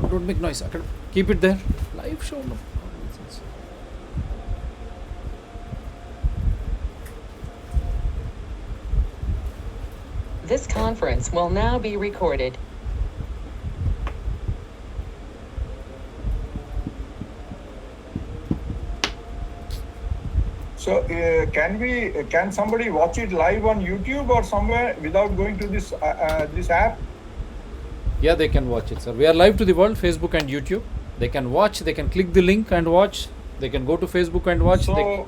Don't make noise. Keep it there. Live show. No. This conference will now be recorded. So can somebody watch it live on YouTube or somewhere without going to this app? Yeah, they can watch it, sir. We are live to the world, Facebook and YouTube. They can watch. They can click the link and watch. They can go to Facebook and watch. So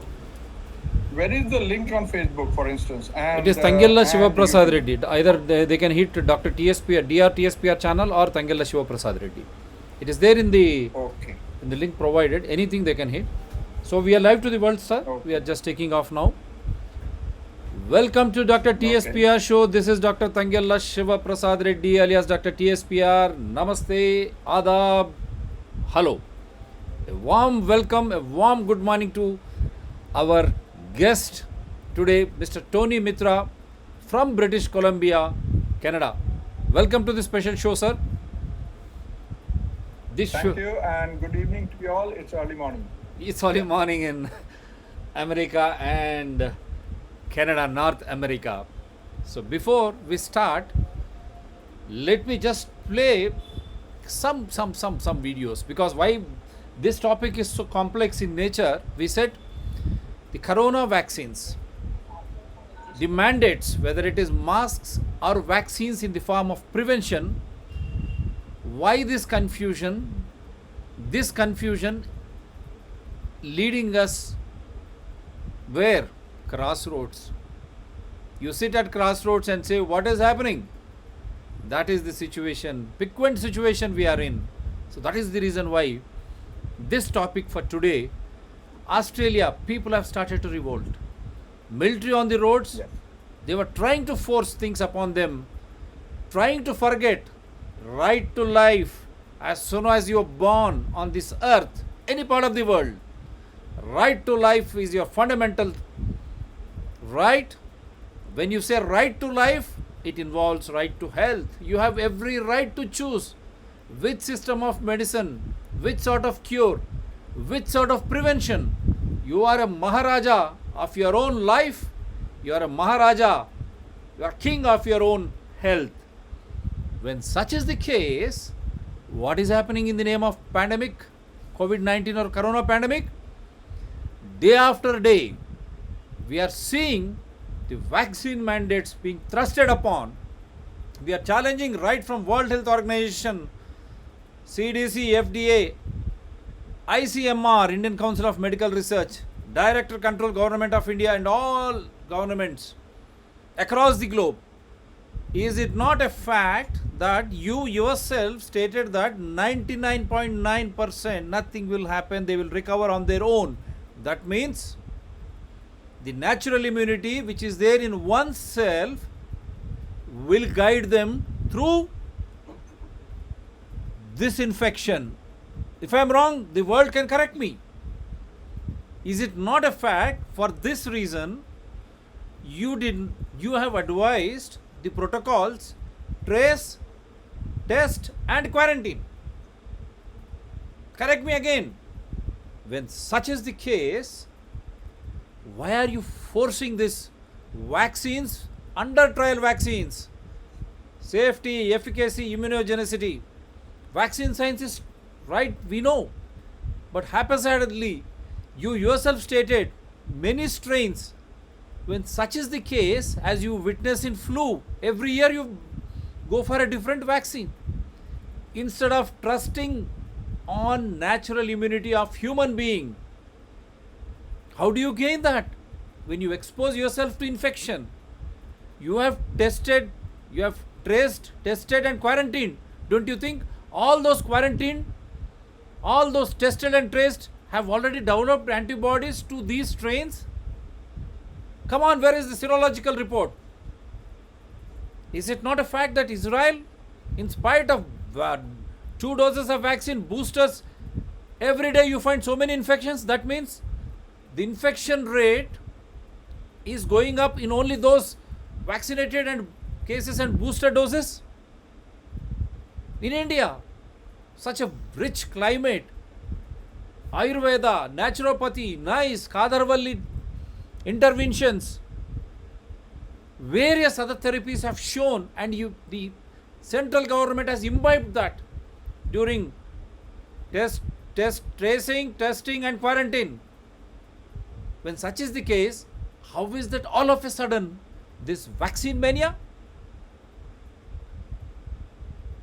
where is the link on Facebook, for instance? And, it is Tangella Shiva Prasad Reddy. Either they can hit Dr. TSP or DR TSPR channel or Tangella Shiva Prasad Reddy. It is there in the link provided. Anything they can hit. So we are live to the world, sir. Okay. We are just taking off now. Welcome to Dr. TSPR show. This is Dr. Tangella Shiva Prasad Reddy alias Dr. TSPR. Namaste, Adab, hello. A warm welcome, a warm good morning to our guest today, Mr. Tony Mitra from British Columbia, Canada. Welcome to the special show, sir. Thank you and good evening to you all. It's early morning. It's early morning in America and Canada, North America. So before we start, let me just play some videos, because why this topic is so complex in nature. We said the corona vaccines, the mandates, whether it is masks or vaccines in the form of prevention, why this confusion leading us where? Crossroads. You sit at crossroads and say, what is happening? That is the situation, piquant situation we are in. So that is the reason why this topic for today. Australia, people have started to revolt. Military on the roads, Yes. they were trying to force things upon them, trying to forget right to life as soon as you are born on this earth, any part of the world. Right to life is your fundamental right. When you say right to life, it involves right to health. You have every right to choose which system of medicine, which sort of cure, which sort of prevention. You are a Maharaja of your own life. You are a Maharaja. You are king of your own health. When such is the case, what is happening in the name of pandemic, COVID-19 or corona pandemic? Day after day, we are seeing the vaccine mandates being thrusted upon. We are challenging right from World Health Organization, CDC, FDA, ICMR, Indian Council of Medical Research, Director Control Government of India and all governments across the globe. Is it not a fact that you yourself stated that 99.9% nothing will happen, they will recover on their own? That means the natural immunity which is there in oneself will guide them through this infection. If I am wrong, the world can correct me. Is it not a fact? For this reason, you have advised the protocols: trace, test and quarantine. Correct me again. When such is the case, why are you forcing this vaccines, under trial vaccines, safety, efficacy, immunogenicity? Vaccine science is right, we know, but haphazardly you yourself stated many strains. When such is the case, as you witness in flu, every year you go for a different vaccine instead of trusting on natural immunity of human being. How do you gain that? When you expose yourself to infection, you have tested, you have traced, tested and quarantined. Don't you think all those quarantined, all those tested and traced have already developed antibodies to these strains? Come on, where is the serological report? Is it not a fact that Israel, in spite of 2 doses of vaccine, boosters, every day you find so many infections? That means the infection rate is going up in only those vaccinated and cases and booster doses? In India, such a rich climate, Ayurveda, naturopathy, nice, Kadarvalli interventions, various other therapies have shown, and the central government has imbibed that during tracing, testing, and quarantine. When such is the case, how is that all of a sudden this vaccine mania?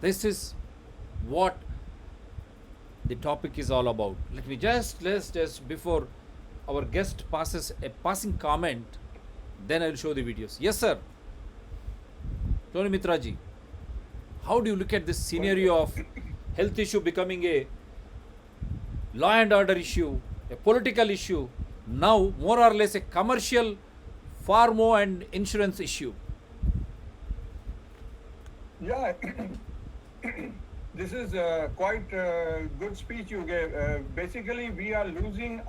This is what the topic is all about. Let's just before our guest passes a passing comment, then I will show the videos. Yes, sir. Tony Mitraji, how do you look at this scenario of health issue becoming a law and order issue, a political issue, now more or less a commercial, pharma and insurance issue? Yeah, this is quite a good speech you gave. Basically, we are losing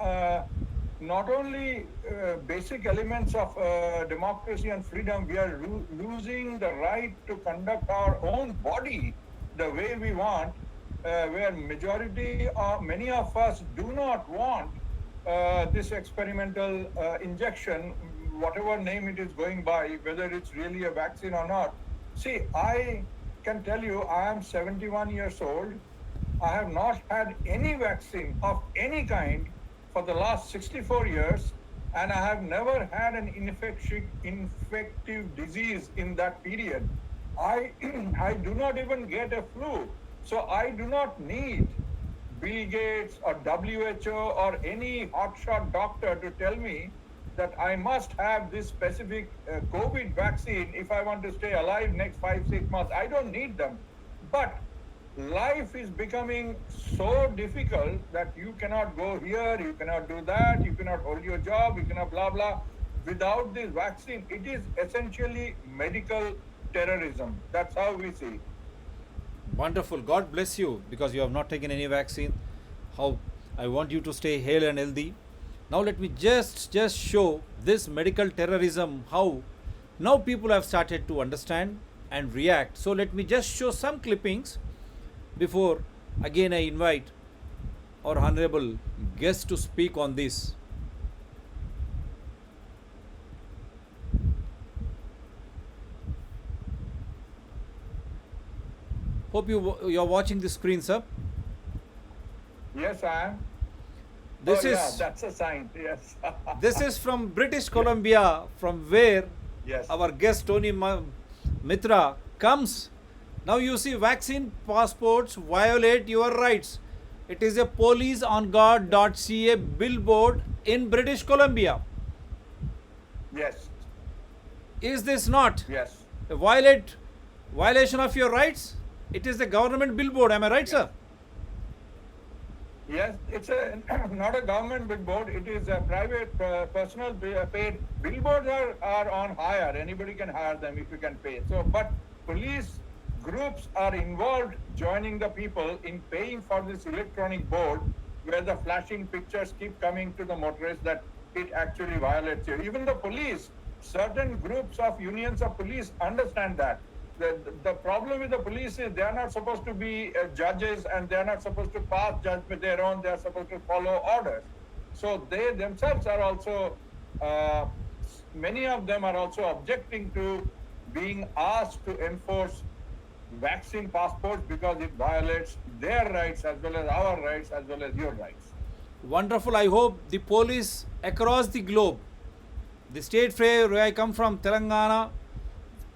not only basic elements of democracy and freedom, we are losing the right to conduct our own body the way we want, where majority or many of us do not want this experimental injection, whatever name it is going by, whether it's really a vaccine or not. See, I can tell you, I am 71 years old. I have not had any vaccine of any kind for the last 64 years, and I have never had an infective disease in that period. I do not even get a flu, so I do not need Bill Gates or WHO or any hotshot doctor to tell me that I must have this specific COVID vaccine if I want to stay alive next 5-6 months. I don't need them. But life is becoming so difficult that you cannot go here, you cannot do that, you cannot hold your job, you cannot blah blah. Without this vaccine, it is essentially medical terrorism. That's how we see. Wonderful. God bless you because you have not taken any vaccine. How I want you to stay hale and healthy. Now let me just show this medical terrorism, how now people have started to understand and react. So let me just show some clippings before again I invite our honorable guest to speak on this. Hope you're watching the screen, sir. Yes, I am. This is yeah, that's a sign. Yes. this is from British Columbia, from where Yes. our guest Tony Mitra comes. Now you see, vaccine passports violate your rights. It is a policeonguard.ca billboard in British Columbia. Yes. Is this not Yes. a violation of your rights? It is the government billboard. Am I right, sir? Yes, it's not a government billboard. It is a private, personal paid. Billboards are on hire. Anybody can hire them if you can pay. So, but police groups are involved, joining the people in paying for this electronic board, where the flashing pictures keep coming to the motorists that it actually violates you. Even the police, certain groups of unions of police understand that. The problem with the police is they are not supposed to be judges, and they are not supposed to pass judgment their own. They are supposed to follow orders. So they themselves are also, many of them are also objecting to being asked to enforce vaccine passports because it violates their rights as well as our rights as well as your rights. Wonderful. I hope the police across the globe, the state where I come from, Telangana,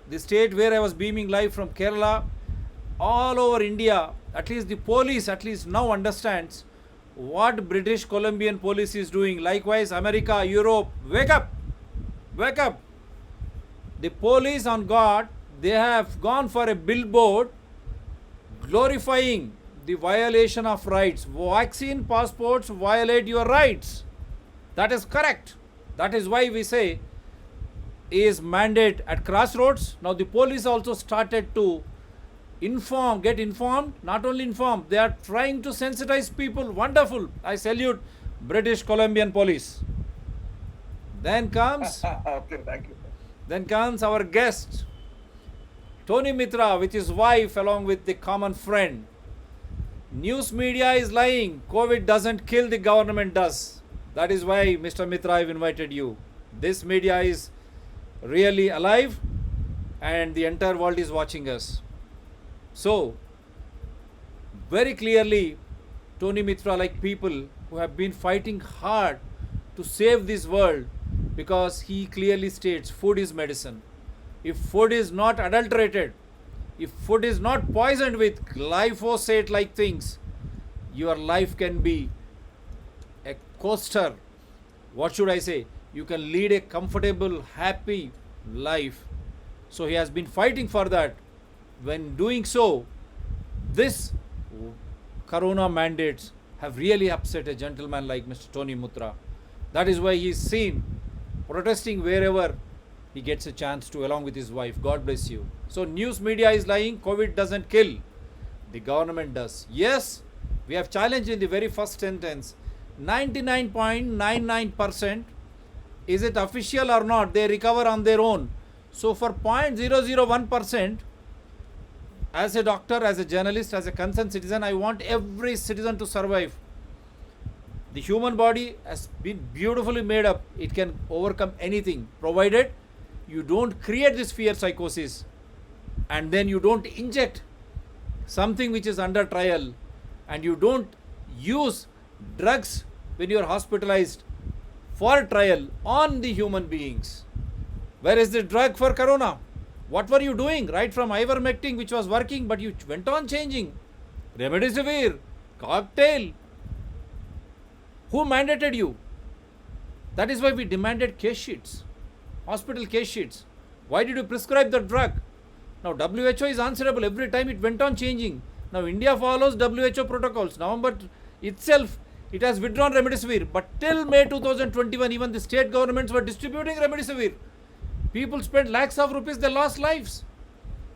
the state where I was beaming live from Kerala, all over India, at least the police at least now understands what British Columbian police is doing. Likewise, America, Europe, wake up, wake up. The police on guard, they have gone for a billboard glorifying the violation of rights. Vaccine passports violate your rights. That is correct. That is why we say is mandate at crossroads. Now the police also started to get informed, not only informed, they are trying to sensitize people. Wonderful. I salute British Columbian police. Then comes Okay, thank you. Then comes our guest, Tony Mitra, with his wife, along with the common friend. News media is lying. COVID doesn't kill, the government does. That is why, Mr. Mitra, I've invited you. This media is really alive and the entire world is watching us. So, very clearly, Tony Mitra, like people who have been fighting hard to save this world, because he clearly states food is medicine. If food is not adulterated, if food is not poisoned with glyphosate like things, your life can be a coaster. What should I say? You can lead a comfortable, happy life. So he has been fighting for that. When doing so, this corona mandates have really upset a gentleman like Mr. Tony Mitra. That is why he is seen protesting wherever he gets a chance to, along with his wife. God bless you. So news media is lying. COVID doesn't kill. The government does. Yes, we have challenged in the very first sentence. 99.99%, is it official or not? They recover on their own. So for 0.001%, as a doctor, as a journalist, as a concerned citizen, I want every citizen to survive. The human body has been beautifully made up. It can overcome anything, provided you don't create this fear psychosis and then you don't inject something which is under trial, and you don't use drugs when you are hospitalized for trial on the human beings. Where is the drug for corona? What were you doing? Right from ivermectin, which was working, but you went on changing. Remdesivir, cocktail. Who mandated you? That is why we demanded case sheets, hospital case sheets. Why did you prescribe the drug? Now WHO is answerable. Every time it went on changing. Now India follows WHO protocols. November itself, it has withdrawn remdesivir. But till May 2021, even the state governments were distributing remdesivir. People spent lakhs of rupees, they lost lives.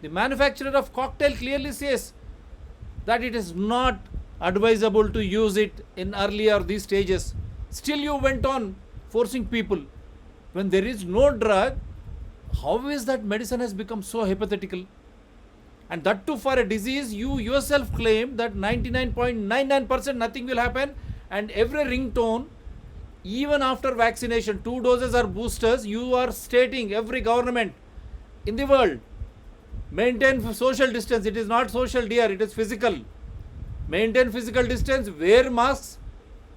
The manufacturer of cocktail clearly says that it is not advisable to use it in earlier these stages. Still you went on forcing people. When there is no drug, how is that medicine has become so hypothetical? And that too for a disease you yourself claim that 99.99% nothing will happen, and every ringtone, even after vaccination, 2 doses or boosters, you are stating, every government in the world, maintain social distance. It is not social, dear, it is physical. Maintain physical distance, wear masks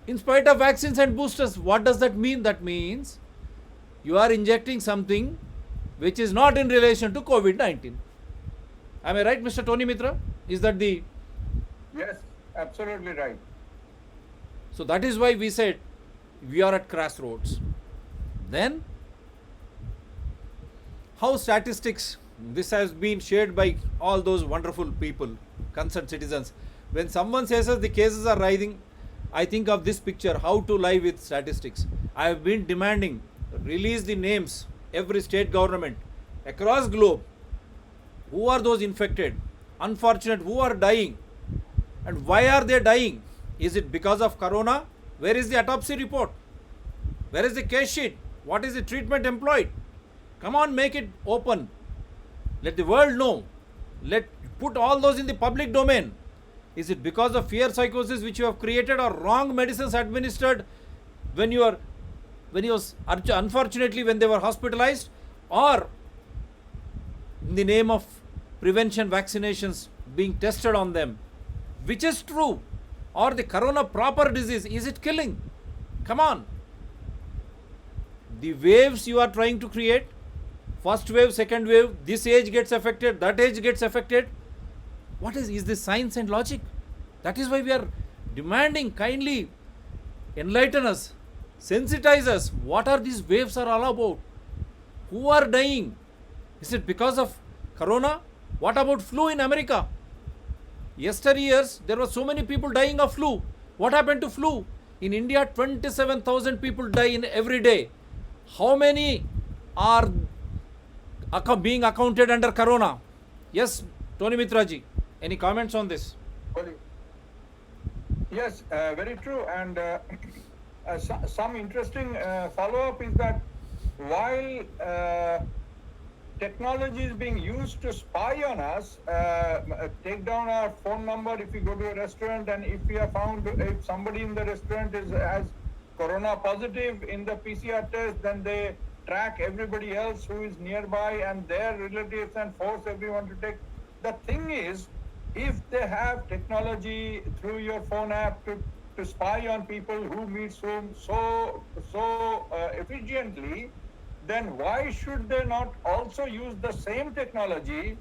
in spite of vaccines and boosters. What does that mean? That means you are injecting something which is not in relation to COVID-19. Am I right, Mr. Tony Mitra? Is that the... Yes, absolutely right. So that is why we said we are at crossroads. Then, how statistics, this has been shared by all those wonderful people, concerned citizens. When someone says the cases are rising, I think of this picture, how to live with statistics. I have been demanding, release the names, every state government across globe. Who are those infected? Unfortunate, who are dying? And why are they dying? Is it because of corona? Where is the autopsy report? Where is the case sheet? What is the treatment employed? Come on, make it open. Let the world know. Put all those in the public domain. Is it because of fear psychosis which you have created, or wrong medicines administered unfortunately when they were hospitalized, or in the name of prevention vaccinations being tested on them? Which is true? Or the corona proper disease, is it killing? Come on. The waves you are trying to create, first wave, second wave, this age gets affected, that age gets affected. What is this science and logic? That is why we are demanding, kindly enlighten us, sensitize us. What are these waves are all about? Who are dying? Is it because of corona? What about flu in America? Yesteryears, there were so many people dying of flu. What happened to flu? In India, 27,000 people die in every day. How many are being accounted under corona? Yes, Tony Mitra ji, any comments on this? Yes, very true. And some interesting follow-up is that while technology is being used to spy on us, take down our phone number if we go to a restaurant, and if we are found, if somebody in the restaurant is has corona positive in the PCR test, then they track everybody else who is nearby and their relatives and force everyone to take. The thing is, if they have technology through your phone app to spy on people who meets whom so efficiently, then why should they not also use the same technology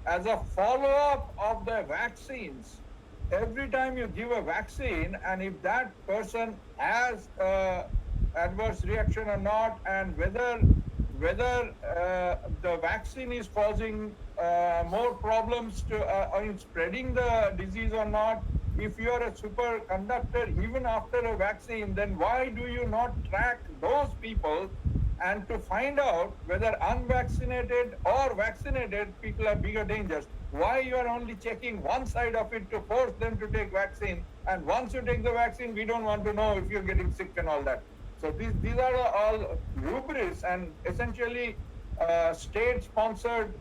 as a follow-up of the vaccines? Every time you give a vaccine, and if that person has adverse reaction or not, and whether the vaccine is causing more problems to in spreading the disease or not, if you are a superconductor even after a vaccine, then why do you not track those people and to find out whether unvaccinated or vaccinated people are bigger dangers? Why you are only checking one side of it to force them to take vaccine, and once you take the vaccine, we don't want to know if you're getting sick and all that. So these are all hubris and essentially state-sponsored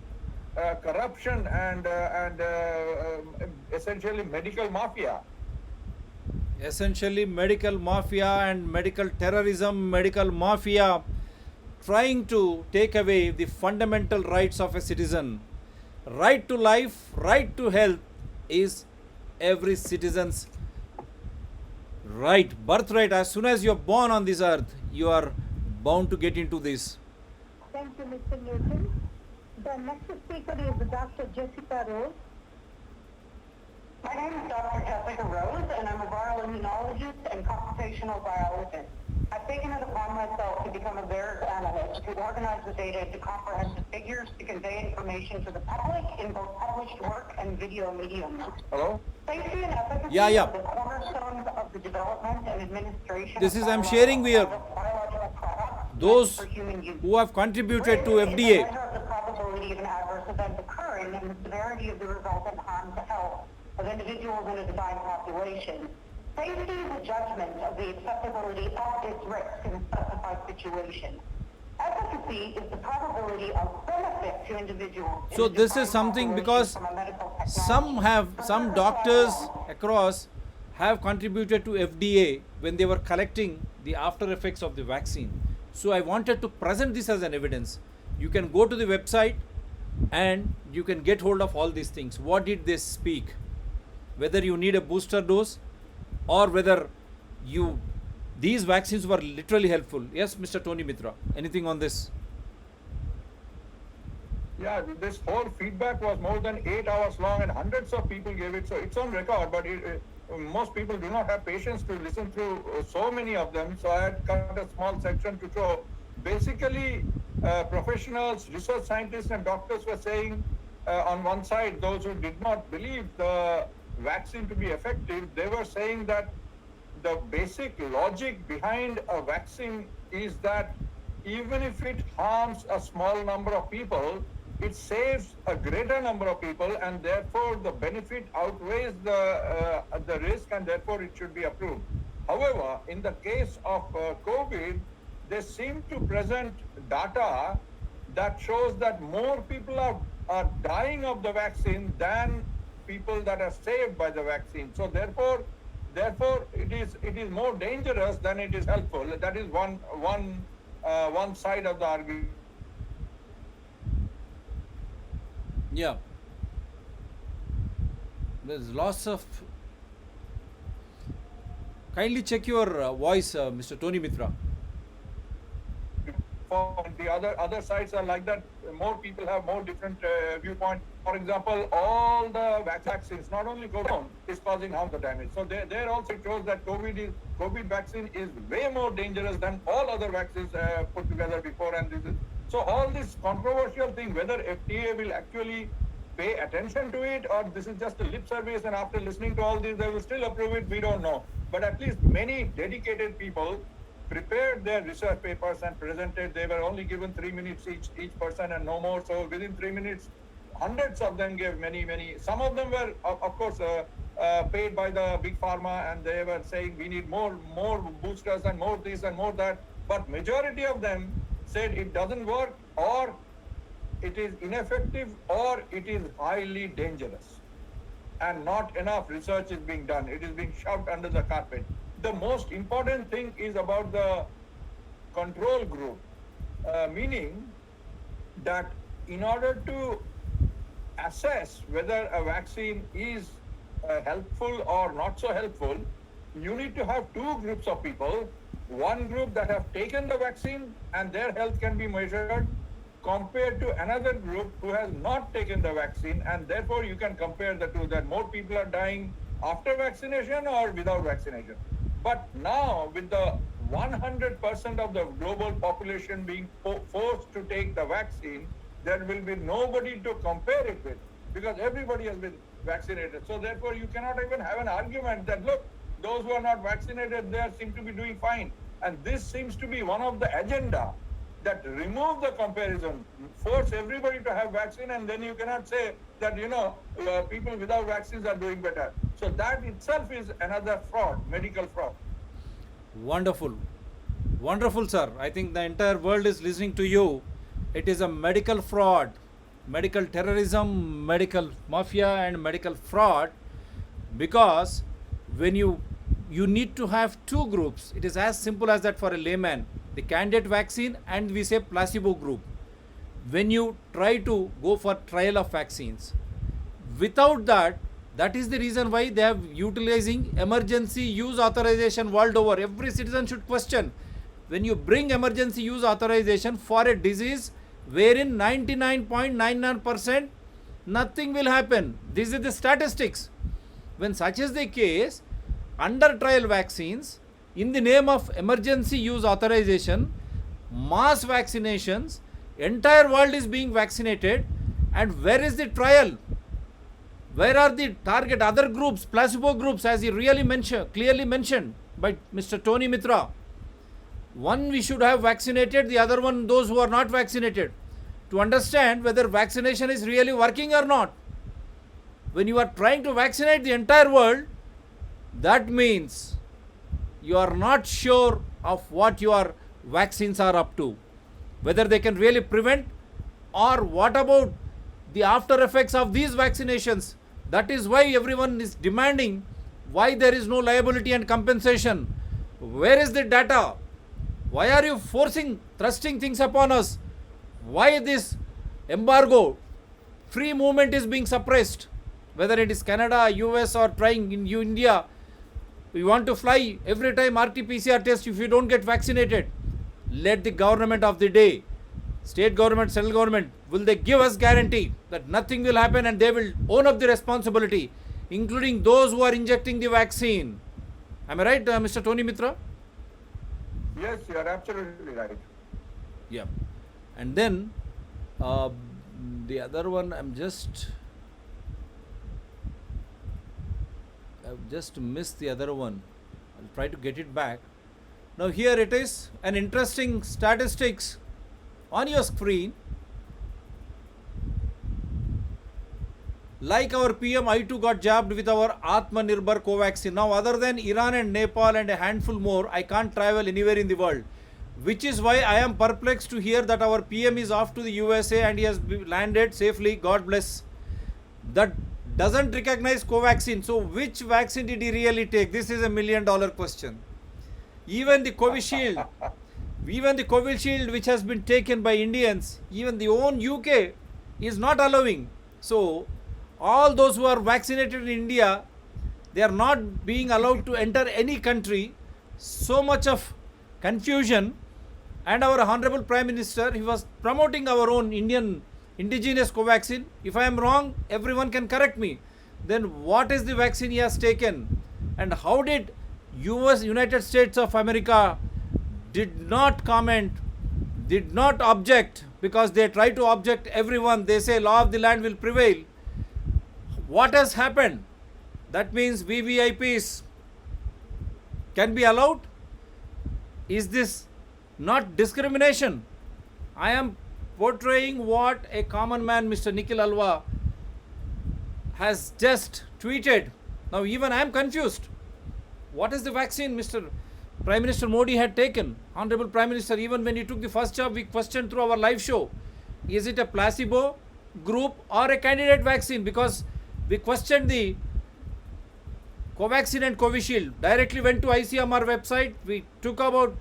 corruption and essentially medical mafia. Essentially medical mafia and medical terrorism, medical mafia trying to take away the fundamental rights of a citizen. Right to life, right to health is every citizen's right, birthright. As soon as you're born on this earth, you are bound to get into this. Thank you, Mr. Newton. The next speaker is Dr. Jessica Rose. My name is Dr. Jessica Rose, and I'm a viral immunologist and computational biologist. I've taken it upon myself to become a VAERS analyst, to organize the data into comprehensive figures to convey information to the public in both published work and video mediums. Hello? Safety and efficacy Yeah. are the cornerstones of the development and administration This of is I'm sharing with biological products those for human use. who have contributed to Risk is a FDA. measure of the probability of an adverse event occurring and the severity of the resultant harm to health of individuals in a defined population. Safety is a judgment of the acceptability of its risk in a specified situation. Efficacy is the probability of benefit to individuals. in So a this is defined something population because from a medical some technology. doctors across have contributed to FDA when they were collecting the after effects of the vaccine. So I wanted to present this as an evidence. You can go to the website and you can get hold of all these things. What did they speak? Whether you need a booster dose or whether these vaccines were literally helpful. Yes, Mr. Tony Mitra, anything on this? Yeah, this whole feedback was more than 8 hours long and hundreds of people gave it. So it's on record, but most people do not have patience to listen through so many of them. So I had cut a small section to show. Basically, professionals, research scientists and doctors were saying on one side, those who did not believe the vaccine to be effective, they were saying that the basic logic behind a vaccine is that even if it harms a small number of people, it saves a greater number of people, and therefore the benefit outweighs the risk, and therefore it should be approved. However, in the case of COVID, they seem to present data that shows that more people are dying of the vaccine than people that are saved by the vaccine. So therefore it is more dangerous than it is helpful. That is one side of the argument. Yeah. There's lots of. Kindly check your voice, Mr. Tony Mitra. For the other sides are like that. More people have more different viewpoints. For example, all the vaccines, not only COVID is causing harm to damage. So there also shows that COVID vaccine is way more dangerous than all other vaccines put together before. And so all this controversial thing, whether FDA will actually pay attention to it or this is just a lip service, and after listening to all this, they will still approve it, we don't know. But at least many dedicated people prepared their research papers and presented. They were only given 3 minutes each person and no more. So within 3 minutes, hundreds of them gave many. Some of them were, of course, paid by the big pharma, and they were saying we need more boosters and more this and more that. But majority of them said it doesn't work, or it is ineffective or it is highly dangerous. And not enough research is being done. It is being shoved under the carpet. The most important thing is about the control group, meaning that in order to assess whether a vaccine is helpful or not so helpful, you need to have two groups of people. One group that have taken the vaccine and their health can be measured, compared to another group who has not taken the vaccine, and therefore you can compare the two, that more people are dying after vaccination or without vaccination. But now with the 100% of the global population being forced to take the vaccine, there will be nobody to compare it with, because everybody has been vaccinated. So therefore you cannot even have an argument that, look, those who are not vaccinated, they seem to be doing fine. And this seems to be one of the agenda, that remove the comparison, force everybody to have vaccine, and then you cannot say that, people without vaccines are doing better. So that itself is another fraud, medical fraud. Wonderful. Wonderful, sir. I think the entire world is listening to you. It is a medical fraud, medical terrorism, medical mafia, and medical fraud, because when you need to have two groups. It is as simple as that for a layman. The candidate vaccine and we say placebo group. When you try to go for trial of vaccines, without that, that is the reason why they have utilizing emergency use authorization world over. Every citizen should question, when you bring emergency use authorization for a disease wherein 99.99% nothing will happen. This is the statistics. When such is the case, under trial vaccines, in the name of emergency use authorization, mass vaccinations, entire world is being vaccinated, and where is the trial? Where are the target other groups, placebo groups, as he really clearly mentioned by Mr. Tony Mitra? One we should have vaccinated, the other one those who are not vaccinated, to understand whether vaccination is really working or not. When you are trying to vaccinate the entire world, that means you are not sure of what your vaccines are up to, whether they can really prevent, or what about the after effects of these vaccinations. That is why everyone is demanding why there is no liability and compensation. Where is the data? Why are you thrusting things upon us? Why this embargo, free movement is being suppressed? Whether it is Canada, US, or trying in India, you want to fly every time RT-PCR test if you don't get vaccinated. Let the government of the day, state government, central government, will they give us guarantee that nothing will happen, and they will own up the responsibility, including those who are injecting the vaccine. Am I right, Mr. Tony Mitra? Yes, you are absolutely right. Yeah. And then the other one, I've just missed the other one. I'll try to get it back. Now here it is, an interesting statistics on your screen. Like our PM, I too got jabbed with our Atmanirbhar Covaxin. Now other than Iran and Nepal and a handful more, I can't travel anywhere in the world. Which is why I am perplexed to hear that our PM is off to the USA and he has landed safely. God bless. That doesn't recognize Covaxin. So which vaccine did he really take? This is $1 million question. Even the Covishield, which has been taken by Indians, even the own UK is not allowing. So all those who are vaccinated in India, they are not being allowed to enter any country. So much of confusion. And our Honorable Prime Minister, he was promoting our own indigenous Covaxin. If I am wrong, everyone can correct me. Then what is the vaccine he has taken? And how did United States of America did not comment, did not object, because they try to object everyone. They say law of the land will prevail. What has happened? That means VVIPs can be allowed? Is this not discrimination? I am portraying what a common man, Mr. Nikhil Alwa, has just tweeted. Now even I am confused. What is the vaccine Mr. Prime Minister Modi had taken? Honorable Prime Minister, even when he took the first job, we questioned through our live show. is it a placebo group or a candidate vaccine? Because we questioned the Covaxin and Covishield, directly went to ICMR website. We took about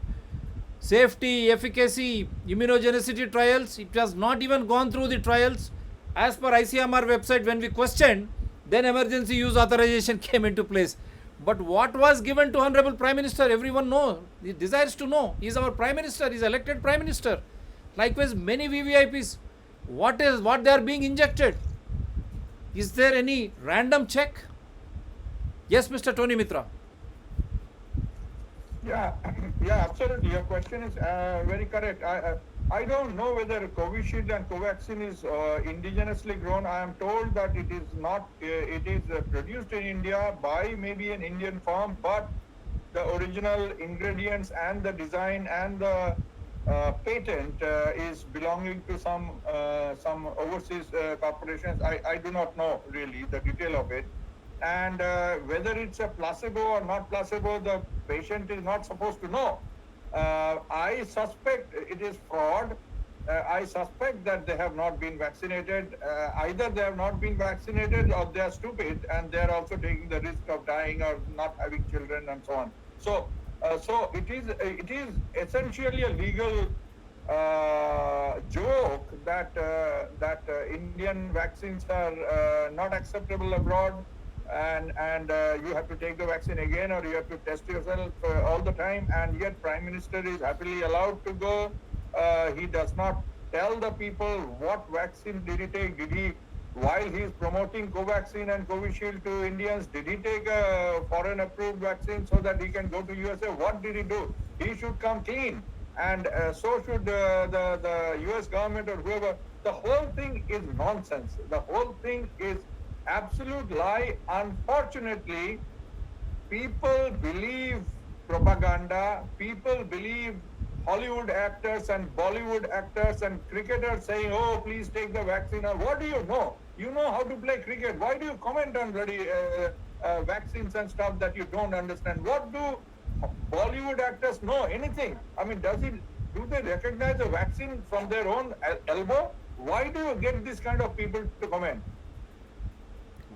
safety, efficacy, immunogenicity trials. It has not even gone through the trials. As per ICMR website, when we questioned, then emergency use authorization came into place. But what was given to Honorable Prime Minister, everyone knows. He desires to know. He is our Prime Minister. He is elected Prime Minister. Likewise, many VVIPs. What they are being injected? Is there any random check? Yes, Mr. Tony Mitra. Yeah, yeah, absolutely. Your question is very correct. I don't know whether Covishield and Covaxin is indigenously grown. I am told that it is not. It is produced in India by maybe an Indian firm, but the original ingredients and the design and the patent is belonging to some overseas corporations. I do not know really the detail of it. And whether it's a placebo or not placebo, the patient is not supposed to know. I suspect it is fraud. I suspect that they have not been vaccinated. Either they have not been vaccinated or they are stupid and they are also taking the risk of dying or not having children and so on. So it is essentially a legal joke that Indian vaccines are not acceptable abroad. And you have to take the vaccine again, or you have to test yourself all the time, and yet Prime Minister is happily allowed to go. He does not tell the people what vaccine did he take. While he is promoting Covaxin and Covishield to Indians, did he take a foreign approved vaccine so that he can go to USA? What did he do? He should come clean, and so should the US government or whoever. The whole thing is nonsense. The whole thing is absolute lie. Unfortunately, people believe propaganda. People believe Hollywood actors and Bollywood actors and cricketers saying, "Oh, please take the vaccine." What do you know? You know how to play cricket. Why do you comment on bloody vaccines and stuff that you don't understand? What do Bollywood actors know? Anything? I mean, do they recognize a vaccine from their own elbow? Why do you get this kind of people to comment?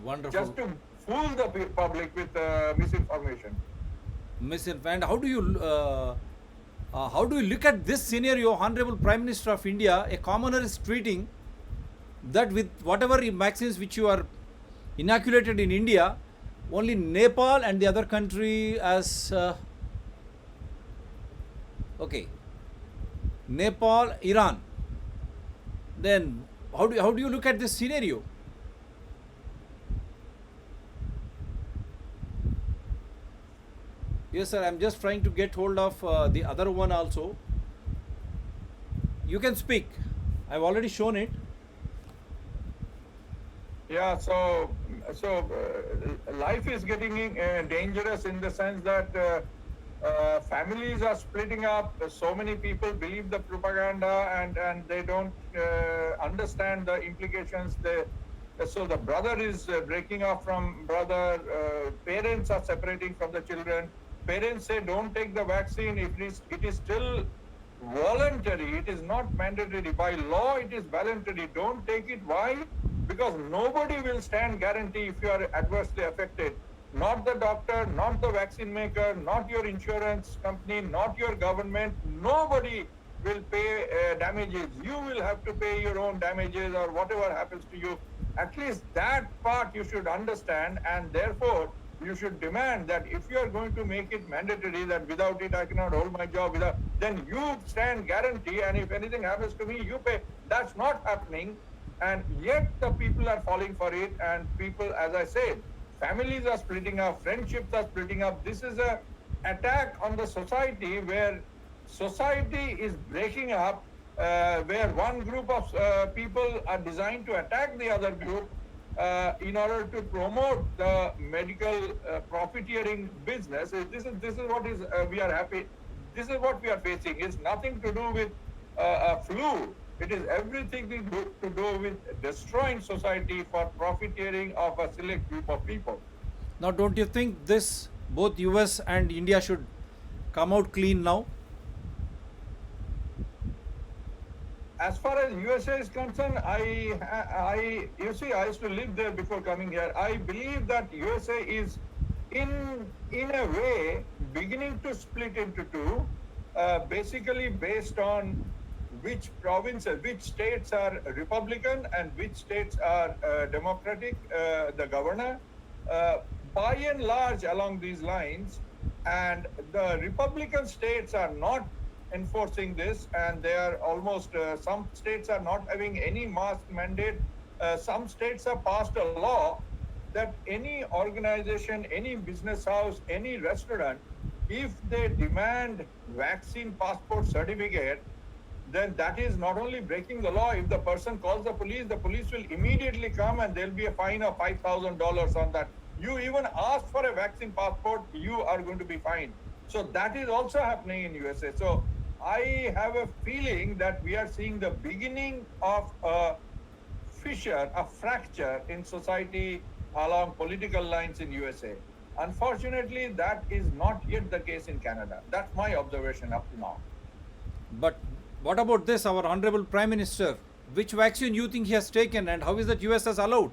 Wonderful. Just to fool the public with misinformation. And how do you look at this scenario, Honorable Prime Minister of India? A commoner is treating that with whatever vaccines which you are inoculated in India, only Nepal and the other country as Nepal, Iran. Then how do you look at this scenario? Yes, sir. I'm just trying to get hold of the other one also. You can speak. I've already shown it. Yeah, so life is getting dangerous in the sense that families are splitting up. So many people believe the propaganda and they don't understand the implications. So the brother is breaking off from brother. Parents are separating from the children. Parents say don't take the vaccine. It is still voluntary. It is not mandatory. By law, it is voluntary. Don't take it. Why? Because nobody will stand guarantee if you are adversely affected. Not the doctor, not the vaccine maker, not your insurance company, not your government. Nobody will pay damages. You will have to pay your own damages or whatever happens to you. At least that part you should understand, and therefore you should demand that if you are going to make it mandatory, that without it I cannot hold my job, then you stand guarantee, and if anything happens to me, you pay. That's not happening, and yet the people are falling for it, and people, as I said, families are splitting up, friendships are splitting up. This is an attack on the society, where society is breaking up, where one group of people are designed to attack the other group in order to promote the medical profiteering business. This is what is we are happy. This is what we are facing. It's nothing to do with a flu. It is everything to do with destroying society for profiteering of a select group of people. Now, don't you think this, both US and India should come out clean now? as far as USA is concerned, you see, I used to live there before coming here. I believe that USA is, in a way, beginning to split into two, basically based on which provinces, which states are Republican and which states are Democratic, the governor. By and large, along these lines, and the Republican states are not enforcing this, and they are almost, some states are not having any mask mandate. Some states have passed a law that any organization, any business house, any restaurant, if they demand vaccine passport certificate, then that is not only breaking the law. If the person calls the police will immediately come and there'll be a fine of $5,000 on that. You even ask for a vaccine passport, you are going to be fined. So that is also happening in USA. So I have a feeling that we are seeing the beginning of a fissure, a fracture in society along political lines in USA. Unfortunately, that is not yet the case in Canada. That's my observation up to now. But what about this, our Honorable Prime Minister? Which vaccine you think he has taken, and how is that US has allowed?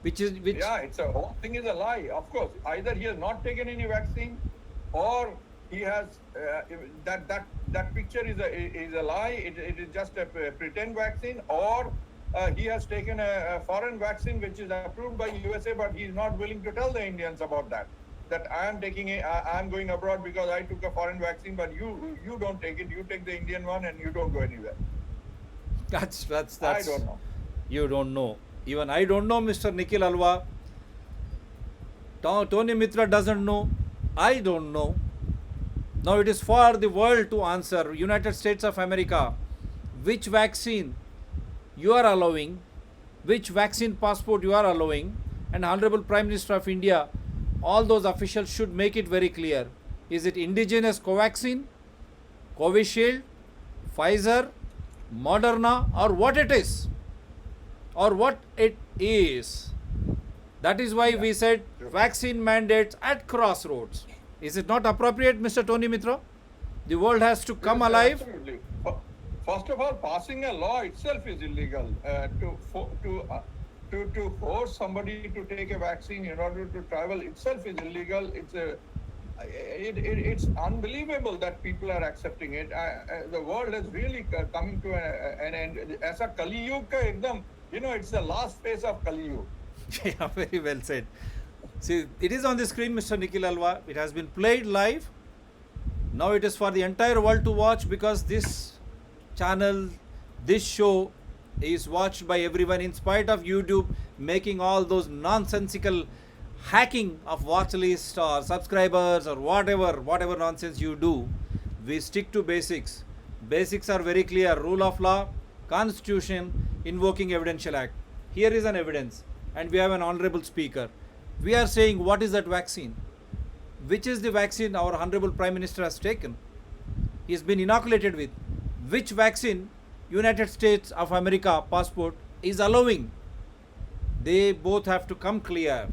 Yeah, it's a whole thing is a lie. Of course, either he has not taken any vaccine, or he has that picture is a lie. It is just a pretend vaccine, or he has taken a foreign vaccine which is approved by USA, but he is not willing to tell the Indians about that. That I am going abroad because I took a foreign vaccine, but you don't take it. You take the Indian one, and you don't go anywhere. That's. I don't know. You don't know. Even I don't know, Mr. Nikhil Alwa. Tony Mitra doesn't know. I don't know. Now it is for the world to answer, United States of America, which vaccine you are allowing, which vaccine passport you are allowing, and Honorable Prime Minister of India, all those officials should make it very clear. Is it indigenous Covaxin, Covishield, Pfizer, Moderna, or what it is? Or what it is. That is why we said vaccine mandates at crossroads. Is it not appropriate, Mr. Tony Mitra? The world has to come alive. Absolutely. First of all, passing a law itself is illegal. To force somebody to take a vaccine in order to travel itself is illegal. It's unbelievable that people are accepting it. The world is really coming to an end. As a Kali Yuga, ekdam, it's the last phase of Kali Yuga. Yeah, very well said. See, it is on the screen, Mr. Nikhil Alwa. It has been played live. Now it is for the entire world to watch, because this channel, this show is watched by everyone, in spite of YouTube making all those nonsensical hacking of watch list or subscribers or whatever nonsense you do. We stick to basics. Basics are very clear. Rule of law, Constitution, invoking Evidential Act. Here is an evidence, and we have an honorable speaker. We are saying, what is that vaccine? Which is the vaccine our Honorable Prime Minister has taken? He has been inoculated with. Which vaccine United States of America passport is allowing? They both have to come clear,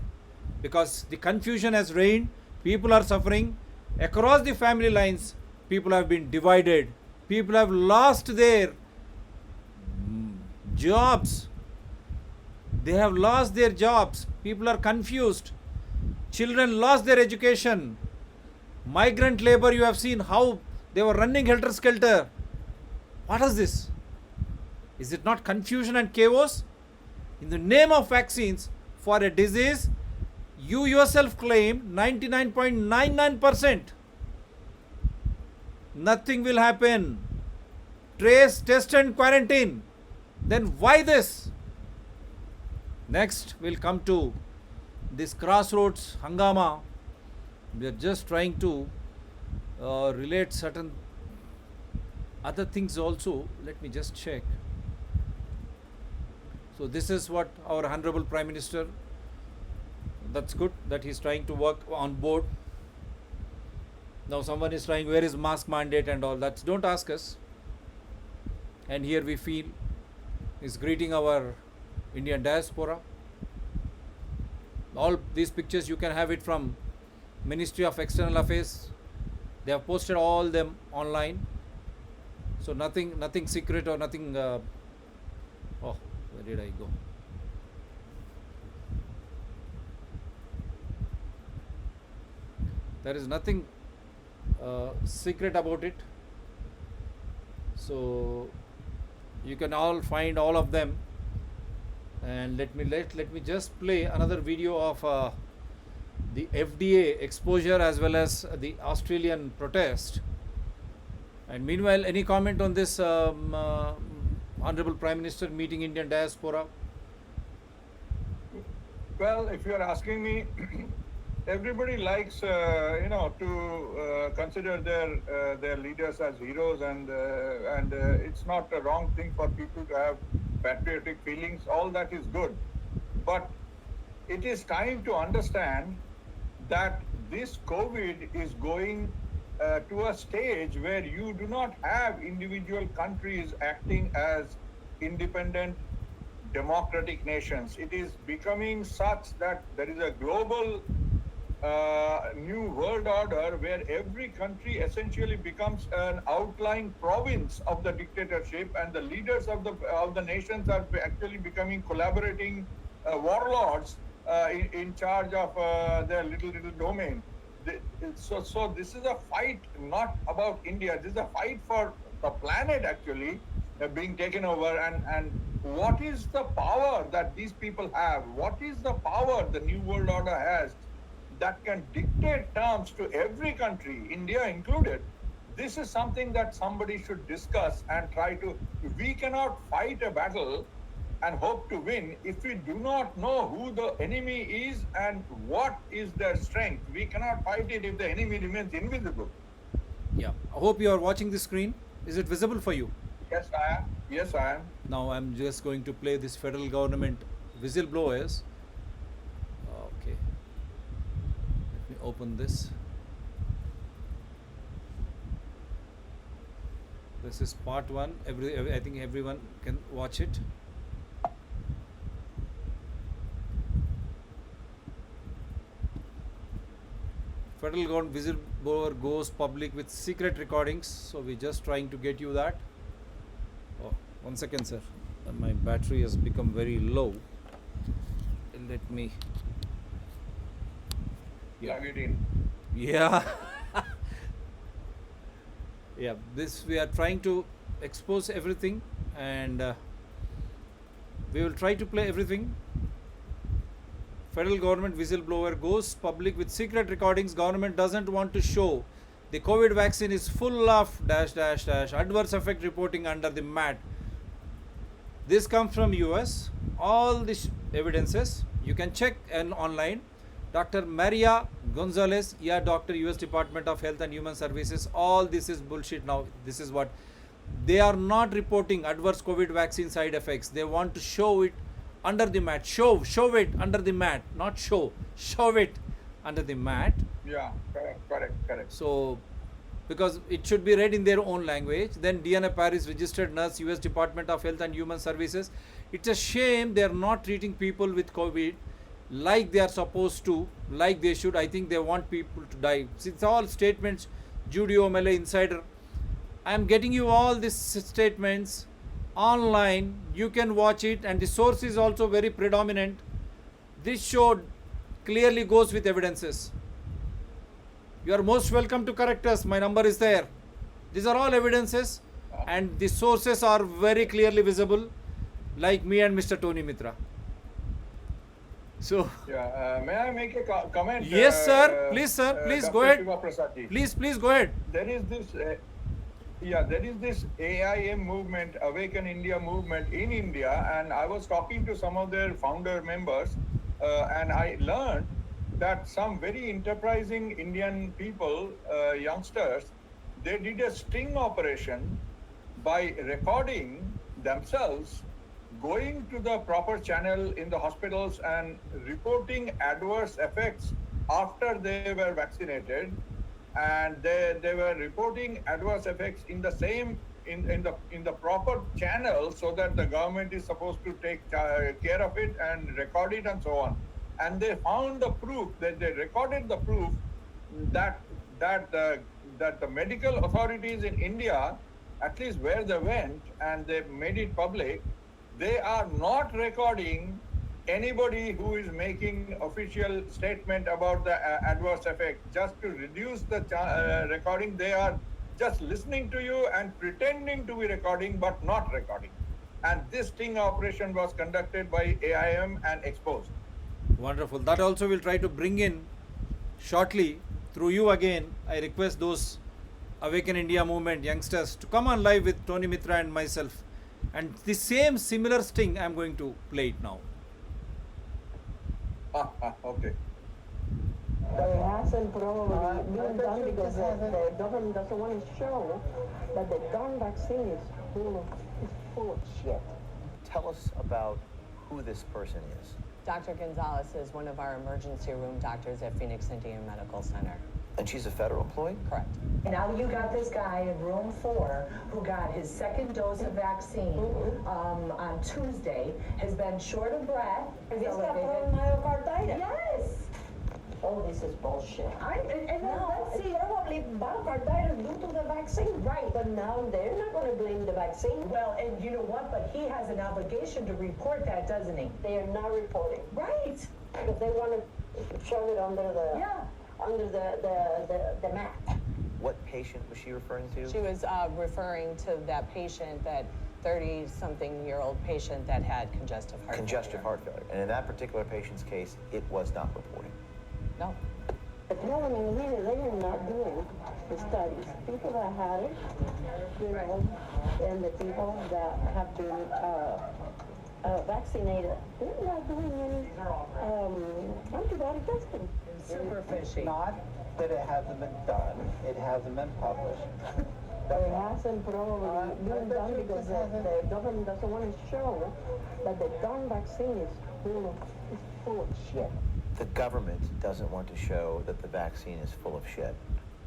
because the confusion has reigned. People are suffering. Across the family lines, people have been divided. People have lost their jobs. They have lost their jobs. People are confused. Children lost their education. Migrant labor, you have seen how they were running helter-skelter. What is this? Is it not confusion and chaos? In the name of vaccines for a disease, you yourself claim 99.99%. Nothing will happen. Trace, test and quarantine. Then why this? Next, we'll come to this crossroads hangama. We are just trying to relate certain other things also. Let me just check. So this is what our Honorable Prime Minister, that's good that he's trying to work on board. Now someone is trying, where is mask mandate and all that. Don't ask us. And here we feel is greeting our Indian diaspora. All these pictures you can have it from Ministry of External Affairs. They have posted all them online. So nothing secret or nothing. Oh, where did I go? There is nothing secret about it. So you can all find all of them. And let me just play another video of the FDA exposure as well as the Australian protest. And meanwhile, any comment on this Honorable Prime Minister meeting Indian diaspora? Well, if you are asking me, everybody likes, to consider their leaders as heroes, and it's not a wrong thing for people to have patriotic feelings. All that is good, but it is time to understand that this COVID is going to a stage where you do not have individual countries acting as independent democratic nations. It is becoming such that there is a global new world order where every country essentially becomes an outlying province of the dictatorship, and the leaders of the nations are actually becoming collaborating warlords in charge of their little domain. So this is a fight not about India. This is a fight for the planet actually being taken over. And what is the power that these people have? What is the power the New World Order has that can dictate terms to every country, India included? This is something that somebody should discuss and try to. We cannot fight a battle and hope to win if we do not know who the enemy is and what is their strength. We cannot fight it if the enemy remains invisible. Yeah. I hope you are watching the screen. Is it visible for you? Yes, I am. Yes, I am. Now I'm just going to play this federal government whistleblowers. Okay. Let me open this. This is part one. I think everyone can watch it. Federal government whistleblower goes public with secret recordings. So we're just trying to get you that. Oh, 1 second, sir. My battery has become very low. Let me. Plug it in. Yeah. Yeah. This we are trying to expose everything, and we will try to play everything. Federal government whistleblower goes public with secret recordings. Government doesn't want to show the COVID vaccine is full of adverse effect reporting under the mat. This comes from US. All these evidences you can check and online. Dr. Maria Gonzalez, doctor, US Department of Health and Human Services. All this is bullshit now. This is what they are not reporting adverse COVID vaccine side effects. They want to show it under the mat. Show it under the mat, not show. Show it under the mat. Yeah, correct. So, because it should be read in their own language. Then Diana Paris, registered nurse, US Department of Health and Human Services. It's a shame they are not treating people with COVID like they are supposed to, like they should. I think they want people to die. It's all statements, Judio Mele Insider. I am getting you all these statements online. You can watch it, and the source is also very predominant. This show clearly goes with evidences. You are most welcome to correct us. My number is there. These are all evidences, and the sources are very clearly visible, like me and Mr. Tony Mitra. So, May I make a comment? Yes, sir. Please, sir. Please Dr. go ahead. Shiva Prasad. Please go ahead. There is this AIM movement, Awaken India movement in India, and I was talking to some of their founder members, and I learned that some very enterprising Indian people, youngsters, they did a sting operation by recording themselves going to the proper channel in the hospitals and reporting adverse effects after they were vaccinated, and they were reporting adverse effects in the same in the proper channel, so that the government is supposed to take care of it and record it and so on. And they found the proof, that they recorded the proof that the medical authorities in India at least where they went and they made it public, they are not recording anybody who is making official statement about the adverse effect. Just to reduce the recording, they are just listening to you and pretending to be recording but not recording. And this sting operation was conducted by AIM and exposed. Wonderful. That also we'll try to bring in shortly through you again. I request those Awaken India movement youngsters to come on live with Tony Mitra and myself. And the same similar sting, I'm going to play it now. Okay. It hasn't probably been done because the government doesn't want to show that the darn vaccine is full of shit. Tell us about who this person is. Dr. Gonzalez is one of our emergency room doctors at Phoenix Indian Medical Center. And she's a federal employee? Correct. Now you got this guy in room 4 who got his second dose of vaccine on Tuesday, has been short of breath. He's got myocarditis. Yes. Oh, this is bullshit. Let's see. Probably myocarditis due to the vaccine. Right. But now they're not going to blame the vaccine. Well, and you know what? But he has an obligation to report that, doesn't he? They are not reporting. Right. Because they want to shove it under the the mat. What patient was she referring to? She was referring to that patient, that 30-something-year-old patient that had congestive heart Congestive heart failure. And in that particular patient's case, it was not reporting. No. The problem is here, they are not doing the studies. People that had it, you know, and the people that have been vaccinated, they're not doing any antibody testing. Super fishy. Not that it hasn't been done, it hasn't been published. It hasn't probably been done because the government doesn't want to show that the darn vaccine is full of shit. The government doesn't want to show that the vaccine is full of shit.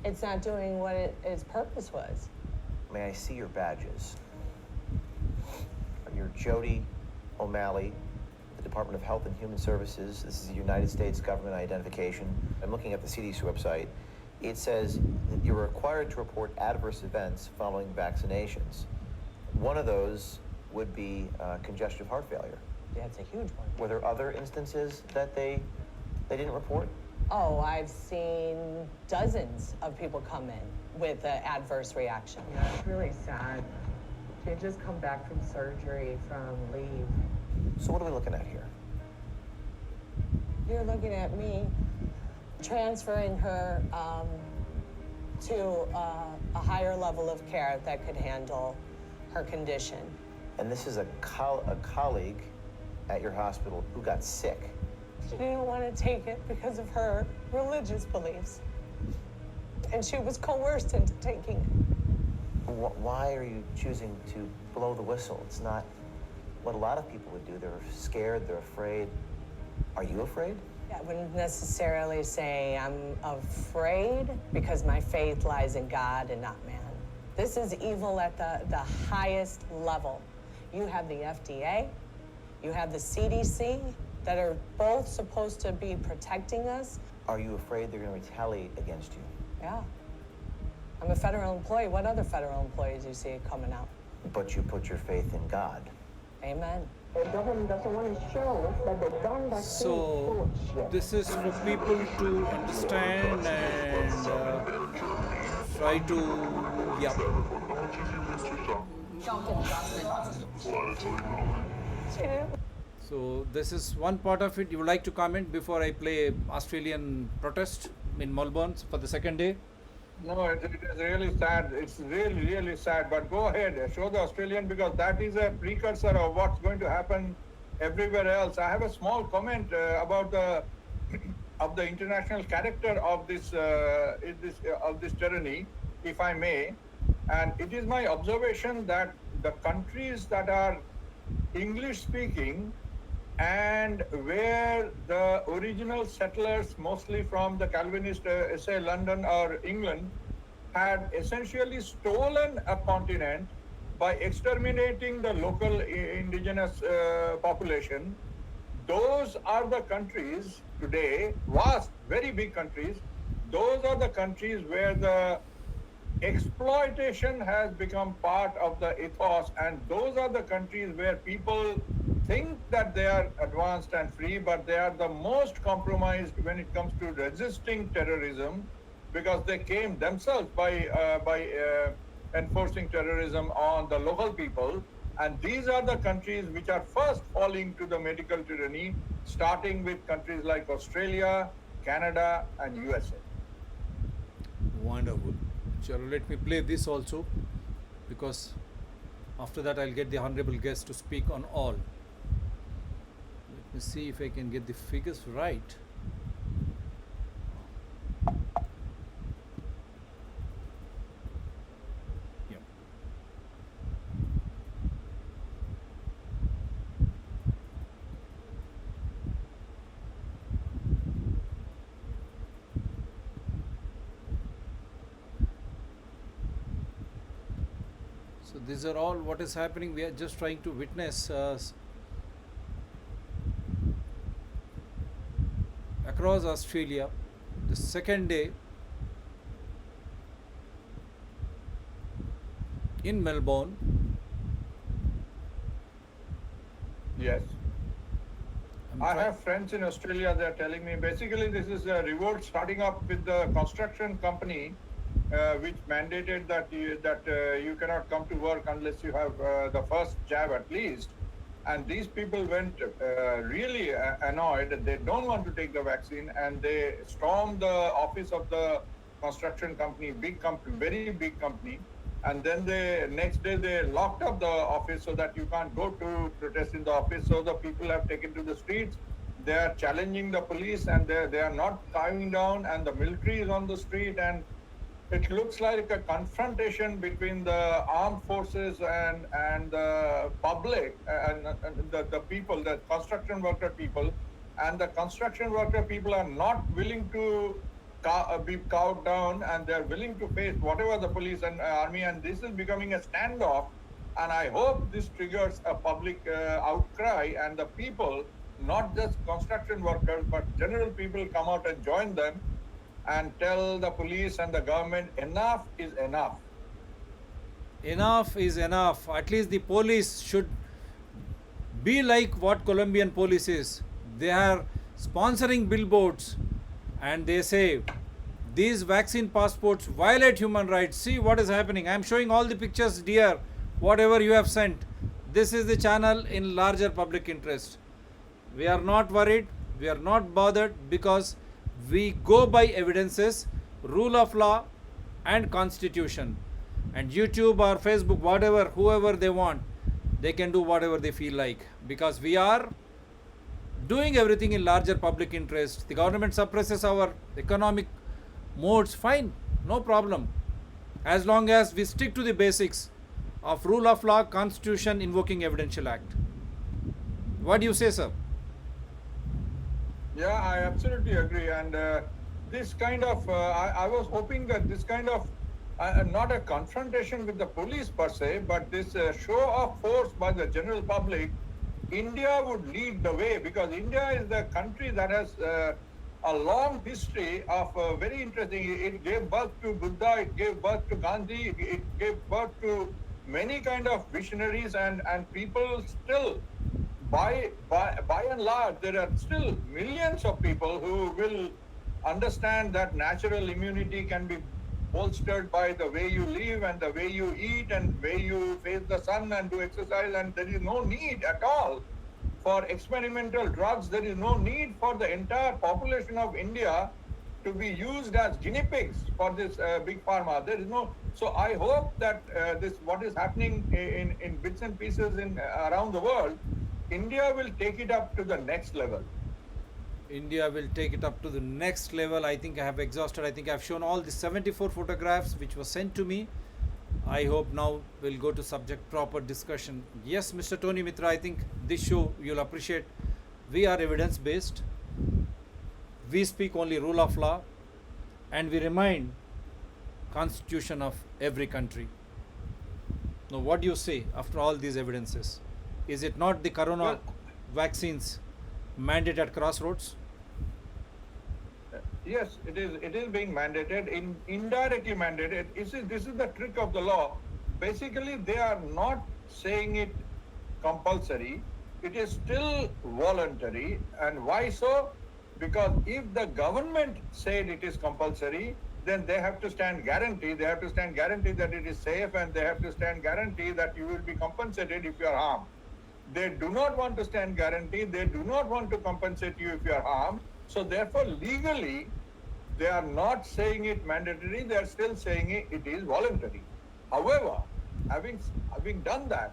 It's not doing what its purpose was. May I see your badges? You're Jody O'Malley, the Department of Health and Human Services. This is the United States government identification. I'm looking at the CDC website. It says that you're required to report adverse events following vaccinations. One of those would be congestive heart failure. Yeah, it's a huge one. Were there other instances that they didn't report? Oh, I've seen dozens of people come in with an adverse reaction. Yeah, it's really sad. She had just come back from surgery, from leave. So what are we looking at here? You're looking at me transferring her to a higher level of care that could handle her condition. And this is a colleague at your hospital who got sick. She didn't want to take it because of her religious beliefs. And she was coerced into taking it. Why are you choosing to blow the whistle? It's not what a lot of people would do. They're scared, they're afraid. Are you afraid? I wouldn't necessarily say I'm afraid, because my faith lies in God and not man. This is evil at the highest level. You have the FDA, you have the CDC, that are both supposed to be protecting us. Are you afraid they're going to retaliate against you? Yeah. I'm a federal employee. What other federal employees do you see coming out? But you put your faith in God. Amen. The government doesn't want to show that the darn vaccine is full So of shit. this is for people to understand and try to So this is one part of it. You would like to comment before I play Australian protest in Melbourne for the second day? No, it is really sad. It's really, really sad. But go ahead, show the Australian, because that is a precursor of what's going to happen everywhere else. I have a small comment about the of the international character of this tyranny, if I may. And it is my observation that the countries that are English speaking and where the original settlers, mostly from the Calvinist, say London or England, had essentially stolen a continent by exterminating the local indigenous population. Those are the countries today, vast, very big countries. Those are the countries where the exploitation has become part of the ethos, and those are the countries where people think that they are advanced and free, but they are the most compromised when it comes to resisting terrorism, because they came themselves by enforcing terrorism on the local people. And these are the countries which are first falling to the medical tyranny, starting with countries like Australia, Canada, and USA. Wonderful. Chalo, let me play this also, because after that I'll get the honorable guest to speak on all. Let me see if I can get the figures right. Yeah. So these are all what is happening. We are just trying to witness across Australia. The second day in Melbourne. Yes. I'm I try- have friends in Australia, they're telling me basically this is a revolt starting up with the construction company, which mandated that you cannot come to work unless you have the first jab at least. And these people went really annoyed. They don't want to take the vaccine, and they stormed the office of the construction company, big company, very big company. And then the next day they locked up the office so that you can't go to protest in the office. So the people have taken to the streets. They are challenging the police, and they are not calming down. And the military is on the street, and it looks like a confrontation between the armed forces and the public and the people, the construction worker people. And the construction worker people are not willing to be cowed down, and they're willing to face whatever the police and army, and this is becoming a standoff. And I hope this triggers a public outcry, and the people, not just construction workers, but general people, come out and join them and tell the police and the government enough is enough. Enough is enough. At least the police should be like what Colombian police is. They are sponsoring billboards and they say these vaccine passports violate human rights. See what is happening. I am showing all the pictures, dear, whatever you have sent. This is the channel in larger public interest. We are not worried, we are not bothered, because we go by evidences, rule of law and constitution. And YouTube or Facebook, whatever, whoever they want, they can do whatever they feel like, because we are doing everything in larger public interest. The government suppresses our economic modes, fine, no problem, as long as we stick to the basics of rule of law, constitution, invoking evidential act. What do you say, sir? Yeah, I absolutely agree. And this kind of, I was hoping that this kind of, not a confrontation with the police per se, but this show of force by the general public, India would lead the way, because India is the country that has a long history of very interesting. It gave birth to Buddha, it gave birth to Gandhi, it gave birth to many kind of visionaries, and people still, by and large, there are still millions of people who will understand that natural immunity can be bolstered by the way you live and the way you eat and way you face the sun and do exercise, and there is no need at all for experimental drugs. There is no need for the entire population of India to be used as guinea pigs for this big pharma. There is no. So I hope that this, what is happening in bits and pieces around the world, India will take it up to the next level. India will take it up to the next level. I think I have exhausted. I think I have shown all the 74 photographs which were sent to me. I hope now we'll go to subject proper discussion. Yes, Mr. Tony Mitra, I think this show you'll appreciate. We are evidence based. We speak only rule of law, and we remind constitution of every country. Now, what do you say after all these evidences? Is it not the corona Well, vaccines mandate at crossroads? Yes, it is. It is being mandated, indirectly mandated. This is the trick of the law. Basically, they are not saying it compulsory. It is still voluntary. And why so? Because if the government said it is compulsory, then they have to stand guarantee. They have to stand guarantee that it is safe, and they have to stand guarantee that you will be compensated if you are harmed. They do not want to stand guarantee. They do not want to compensate you if you are harmed. So therefore, legally, they are not saying it mandatory. They are still saying it is voluntary. However, having done that,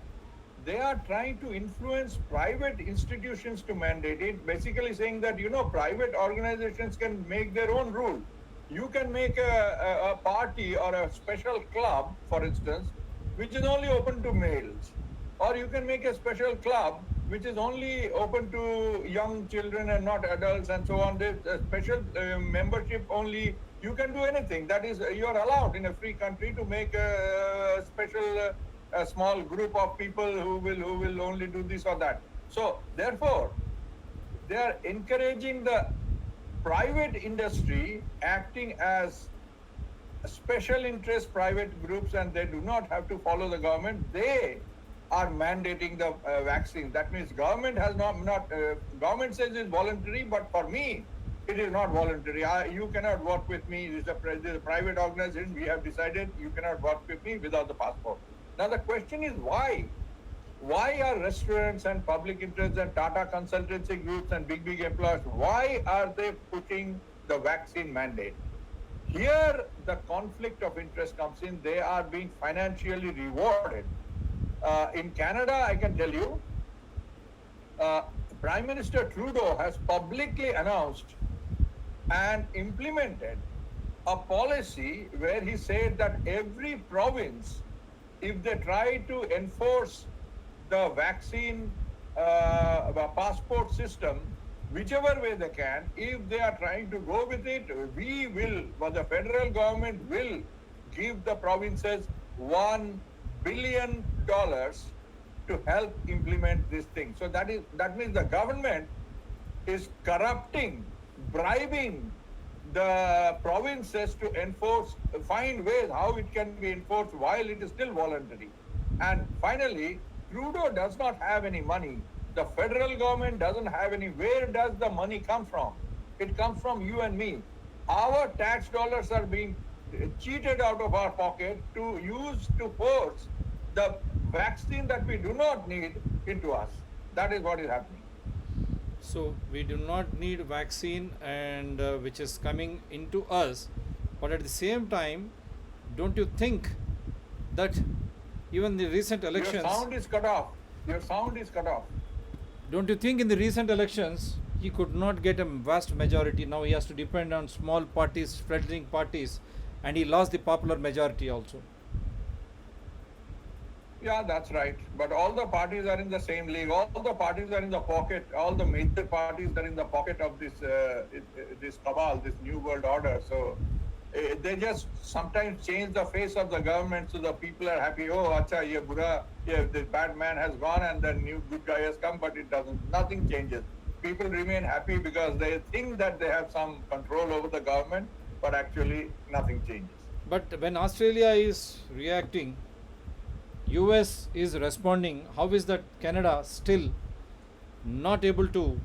they are trying to influence private institutions to mandate it, basically saying that, private organizations can make their own rule. You can make a party or a special club, for instance, which is only open to males. Or you can make a special club which is only open to young children and not adults and so on. There's a special membership only. You can do anything. That is, you are allowed in a free country to make a special, a small group of people who will only do this or that. So therefore, they are encouraging the private industry acting as special interest private groups, and they do not have to follow the government. They are mandating the vaccine. That means government has not government says it's voluntary, but for me, it is not voluntary. You cannot work with me. This is a private organization. We have decided you cannot work with me without the passport. Now the question is why? Why are restaurants and public interests and Tata consultancy groups and big employers, why are they pushing the vaccine mandate? Here, the conflict of interest comes in. They are being financially rewarded. In Canada, I can tell you, Prime Minister Trudeau has publicly announced and implemented a policy where he said that every province, if they try to enforce the vaccine passport system, whichever way they can, if they are trying to go with it, the federal government will give the provinces $1 billion to help implement this thing. So that means the government is corrupting, bribing the provinces to find ways how it can be enforced while it is still voluntary. And finally, Trudeau does not have any money. The federal government doesn't have any. Where does the money come from? It comes from you and me. Our tax dollars are being cheated out of our pocket to use to force the vaccine that we do not need into us. That is what is happening. So we do not need vaccine, and which is coming into us, but at the same time, don't you think that even the recent elections, Your sound is cut off. don't you think in the recent elections he could not get a vast majority? Now he has to depend on small parties, fledgling parties, and he lost the popular majority also. Yeah, that's right. But all the parties are in the same league. All the parties are in the pocket. All the major parties are in the pocket of this cabal, this new world order. So they just sometimes change the face of the government so the people are happy. Oh, acha, ye bura, this bad man has gone and the new good guy has come, but it doesn't. Nothing changes. People remain happy because they think that they have some control over the government, but actually nothing changes. But when Australia is reacting, US is responding, how is that Canada still not able to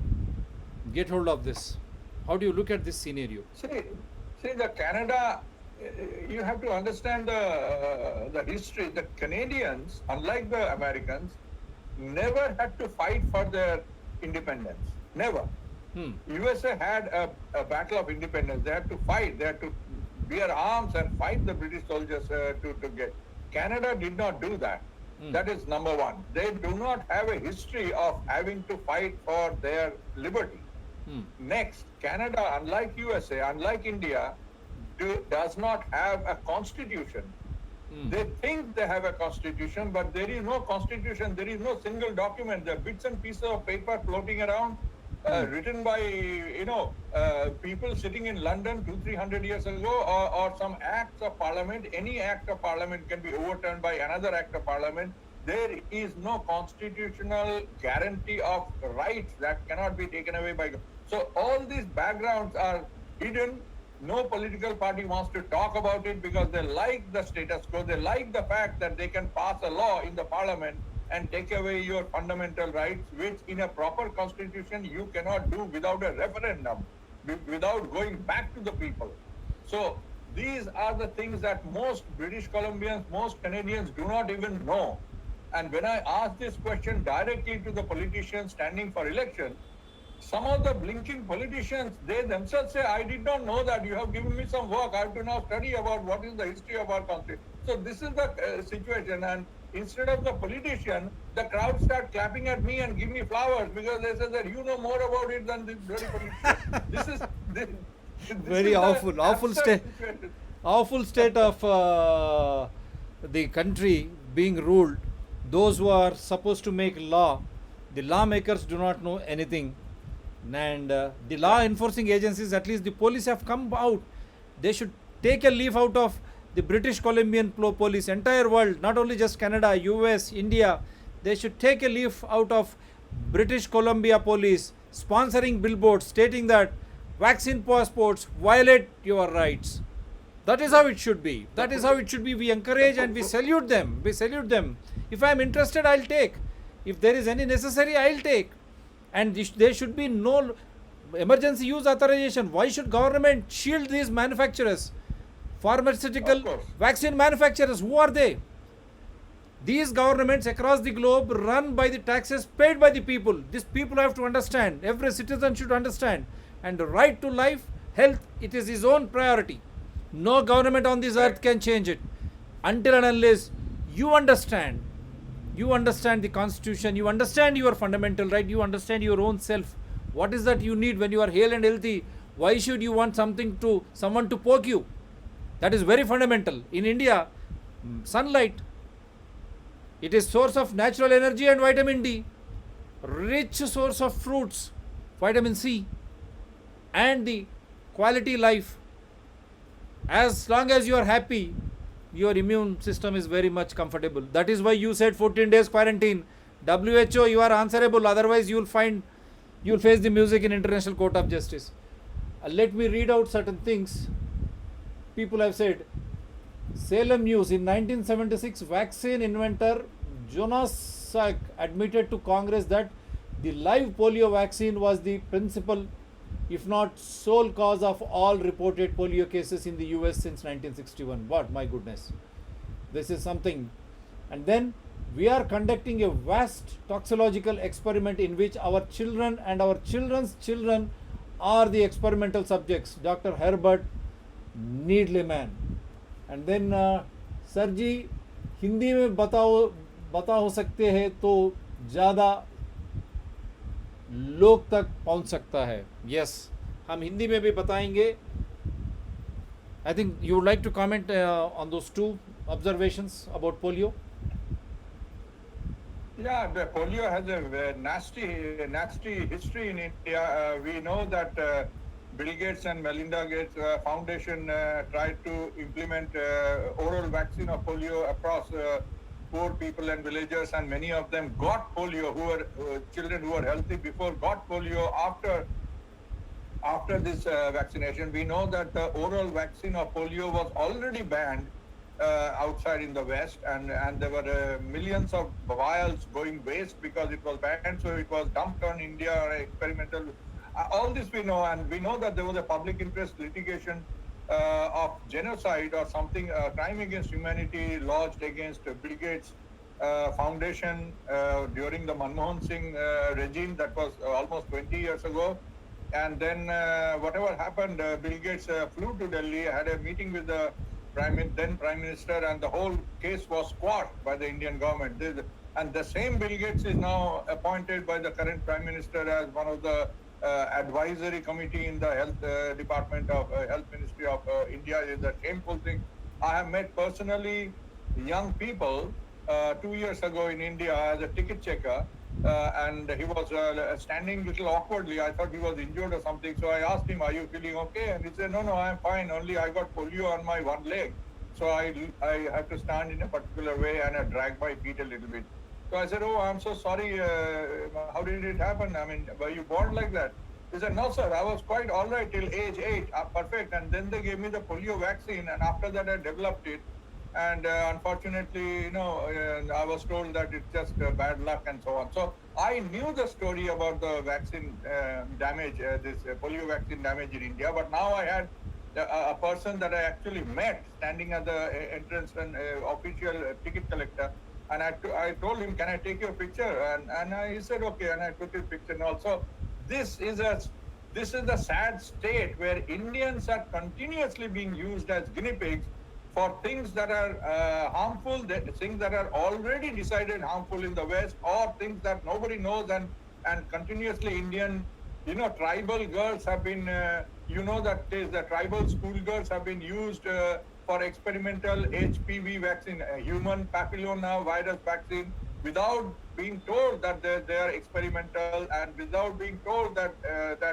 get hold of this? How do you look at this scenario? See, the Canada, you have to understand the history. The Canadians, unlike the Americans, never had to fight for their independence. Never. USA had a battle of independence. They had to fight. They had to bear arms and fight the British soldiers to get. Canada did not do that. That is number one. They do not have a history of having to fight for their liberty. Next, Canada, unlike USA, unlike India, does not have a constitution. They think they have a constitution, but there is no constitution. There is no single document. There are bits and pieces of paper floating around, written by people sitting in London 200-300 years ago, or some acts of parliament. Any act of parliament can be overturned by another act of parliament. There is no constitutional guarantee of rights that cannot be taken away by. So all these backgrounds are hidden No political party wants to talk about it because they like the status quo. They like the fact that they can pass a law in the parliament and take away your fundamental rights, which in a proper constitution you cannot do without a referendum, without going back to the people. So these are the things that most British Columbians, most Canadians do not even know. And when I ask this question directly to the politicians standing for election, some of the blinking politicians, they themselves say, I did not know that. You have given me some work. I have to now study about what is the history of our country. So this is the situation. And instead of the politician, the crowd start clapping at me and give me flowers because they say that you know more about it than this bloody politician. This Very is awful, the awful absurd state, situation. awful state of the country being ruled. Those who are supposed to make law, the lawmakers do not know anything, and the law enforcing agencies, at least the police, have come out. They should take a leaf out of the British Columbian police, entire world, not only just Canada, US, India. They should take a leaf out of British Columbia police sponsoring billboards stating that vaccine passports violate your rights. That is how it should be. That is how it should be. We encourage and we salute them. We salute them. If I am interested, I'll take. If there is any necessary, I'll take. And there should be no emergency use authorization. Why should government shield these manufacturers? Pharmaceutical vaccine manufacturers, who are they? These governments across the globe run by the taxes paid by the people. These people have to understand. Every citizen should understand. And the right to life, health, it is his own priority. No government on this earth can change it. Until and unless you understand the constitution, you understand your fundamental right, you understand your own self. What is that you need when you are hale and healthy? Why should you want someone to poke you? That is very fundamental. In India, sunlight, it is source of natural energy and vitamin D, rich source of fruits, vitamin C, and the quality life. As long as you are happy, your immune system is very much comfortable. That is why you said 14 days quarantine. WHO, you are answerable. Otherwise, you will face the music in International Court of Justice. Let me read out certain things. People have said. Salem News, in 1976, vaccine inventor Jonas Salk admitted to Congress that the live polio vaccine was the principal, if not sole cause of all reported polio cases in the US since 1961. What, my goodness. This is something. And then we are conducting a vast toxicological experiment in which our children and our children's children are the experimental subjects. Dr. Herbert Needleman. And then sir ji Hindi में बता हो सकते हैं तो ज़्यादा लोग तक पहुंच सकता है. Yes, हम हिंदी में भी बताएंगे. I think you would like to comment on those two observations about polio. Yeah, the polio has a nasty history in India. We know that Bill Gates and Melinda Gates Foundation tried to implement oral vaccine of polio across poor people and villagers, and many of them got polio, who were children who were healthy before got polio after this vaccination. We know that the oral vaccine of polio was already banned outside in the West, and there were millions of vials going waste because it was banned, so it was dumped on India, experimental. All this we know, and we know that there was a public interest litigation of genocide or something, crime against humanity lodged against Bill Gates Foundation during the Manmohan Singh regime. That was almost 20 years ago. And then whatever happened, Bill Gates flew to Delhi, had a meeting with the then Prime Minister, and the whole case was squashed by the Indian government. And the same Bill Gates is now appointed by the current Prime Minister as one of the advisory committee in the health department of health ministry of India. Is a shameful thing. I have met personally young people 2 years ago in India as a ticket checker, and he was standing a little awkwardly. I thought he was injured or something, so I asked him, "Are you feeling okay?" And he said, "No, I'm fine. Only I got polio on my one leg, so I have to stand in a particular way and I drag my feet a little bit." So I said, "Oh, I'm so sorry. How did it happen? I mean, were you born like that?" He said, no, sir, I was quite all right till age 8, perfect. And then they gave me the polio vaccine, and after that I developed it. And unfortunately, I was told that it's just bad luck and so on. So I knew the story about the vaccine damage, this polio vaccine damage in India. But now I had a person that I actually met standing at the entrance, an official ticket collector. And I told him, can I take your picture? And he said, okay. And I took his picture. And also, this is the sad state where Indians are continuously being used as guinea pigs for things that are harmful, things that are already decided harmful in the West, or things that nobody knows, and continuously Indian, tribal girls have been, that the tribal schoolgirls have been used for experimental HPV vaccine, human papilloma virus vaccine, without being told that they are experimental, and without being told that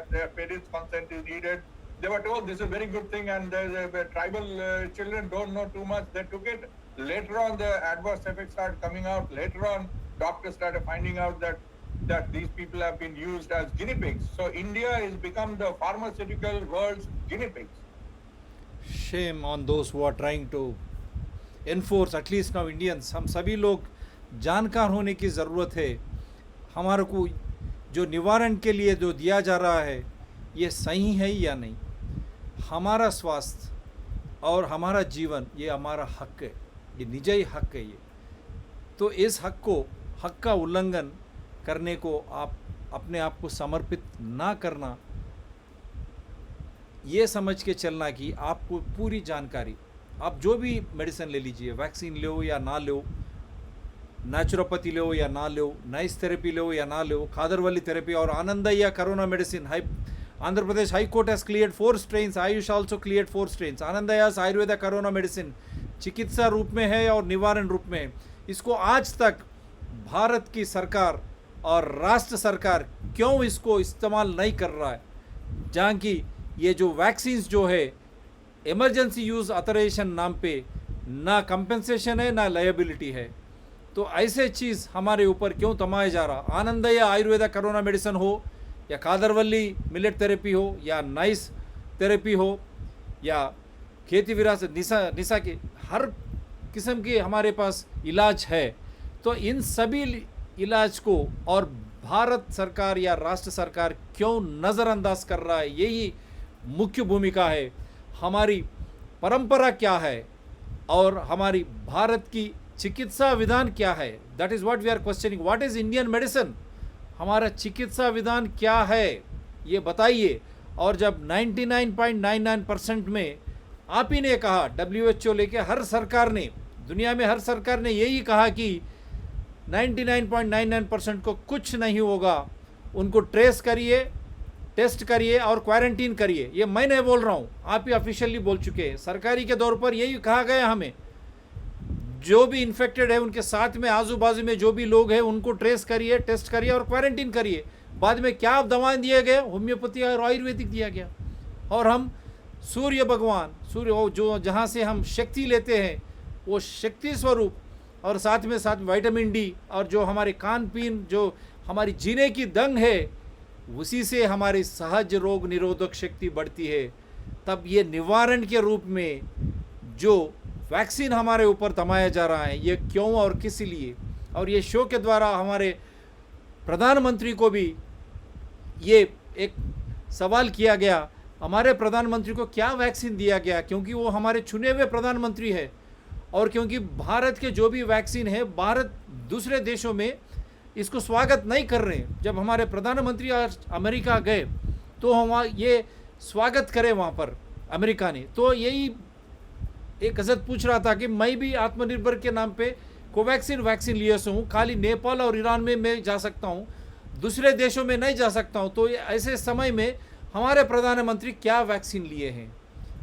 their parents' consent is needed. They were told this is a very good thing, and the tribal children don't know too much. They took it. Later on, the adverse effects started coming out. Later on, doctors started finding out that these people have been used as guinea pigs. So India has become the pharmaceutical world's guinea pigs. Shame on those who are trying to enforce, at least now Indians. हम सभी लोग जानकार होने की ज़रूरत है. हमारे को जो निवारण के लिए जो दिया जा रहा है ये सही है या नहीं. हमारा स्वास्थ्य और हमारा जीवन ये हमारा हक है, ये निजी हक है. ये तो इस हक का उल्लंघन करने को आप अपने आप को समर्पित ना करना, ये समझ के चलना कि आपको पूरी जानकारी, आप जो भी मेडिसिन ले लीजिए, वैक्सीन लो या ना लो, नेचुरोपैथी लो या ना लो, नाइस थेरेपी लो या ना लो, खादरवली थेरेपी और Anandayya corona medicine. Andhra Pradesh High Court has cleared 4 strains. Ayush also cleared 4 strains. Anandayya's Ayurveda corona medicine चिकित्सा रूप में है और निवारण रूप में है. इसको आज तक भारत की सरकार और राष्ट्र सरकार क्यों इसको इस्तेमाल नहीं कर रहा है, जहाँ की ये जो वैक्सीन्स जो है इमरजेंसी यूज़ ऑथराइजेशन नाम पे ना कंपनसेशन है ना लायबिलिटी है. तो ऐसे चीज़ हमारे ऊपर क्यों थमाया जा रहा. आनंदया आयुर्वेदा कोरोना मेडिसिन हो या कादरवल्ली मिलेट थेरेपी हो या नाइस थेरेपी हो या खेती विरासत निशा की हर किस्म के हमारे पास इलाज है. तो इन सभी इलाज को और भारत सरकार या राष्ट्र सरकार क्यों नज़रअंदाज कर रहा है, यही मुख्य भूमिका है. हमारी परंपरा क्या है और हमारी भारत की चिकित्सा विधान क्या है, that is what we are questioning. What is Indian medicine, हमारा चिकित्सा विधान क्या है ये बताइए. और जब 99.99% में आप ही ने कहा, WHO लेके हर सरकार ने, दुनिया में हर सरकार ने यही कहा कि 99.99% को कुछ नहीं होगा, उनको ट्रेस करिए, टेस्ट करिए और क्वारंटीन करिए. ये मैं नहीं बोल रहा हूँ, आप ही ऑफिशियली बोल चुके हैं. सरकारी के दौर पर यही कहा गया हमें, जो भी इन्फेक्टेड है उनके साथ में आजू बाजू में जो भी लोग हैं उनको ट्रेस करिए, टेस्ट करिए और क्वारंटीन करिए. बाद में क्या दवाएं दिए गए, होम्योपैथी और आयुर्वेदिक दिया गया. और हम सूर्य भगवान, सूर्य जो जहाँ से हम शक्ति लेते हैं, वो शक्ति स्वरूप और साथ में विटामिन डी और जो हमारे खान पीन, जो हमारी जीने की दंग है, उसी से हमारी सहज रोग निरोधक शक्ति बढ़ती है. तब ये निवारण के रूप में जो वैक्सीन हमारे ऊपर थमाया जा रहा है, ये क्यों और किस लिए. और ये शो के द्वारा हमारे प्रधानमंत्री को भी ये एक सवाल किया गया, हमारे प्रधानमंत्री को क्या वैक्सीन दिया गया, क्योंकि वो हमारे चुने हुए प्रधानमंत्री है. और क्योंकि भारत के जो भी वैक्सीन है, भारत दूसरे देशों में इसको स्वागत नहीं कर रहे हैं. जब हमारे प्रधानमंत्री आज अमेरिका गए तो हम ये स्वागत करें वहाँ पर अमेरिका ने. तो यही एक हजरत पूछ रहा था कि मैं भी आत्मनिर्भर के नाम पे कोवैक्सीन वैक्सीन लिए से हूँ, खाली नेपाल और ईरान में मैं जा सकता हूँ, दूसरे देशों में नहीं जा सकता हूँ. तो ऐसे समय में हमारे प्रधानमंत्री क्या वैक्सीन लिए हैं.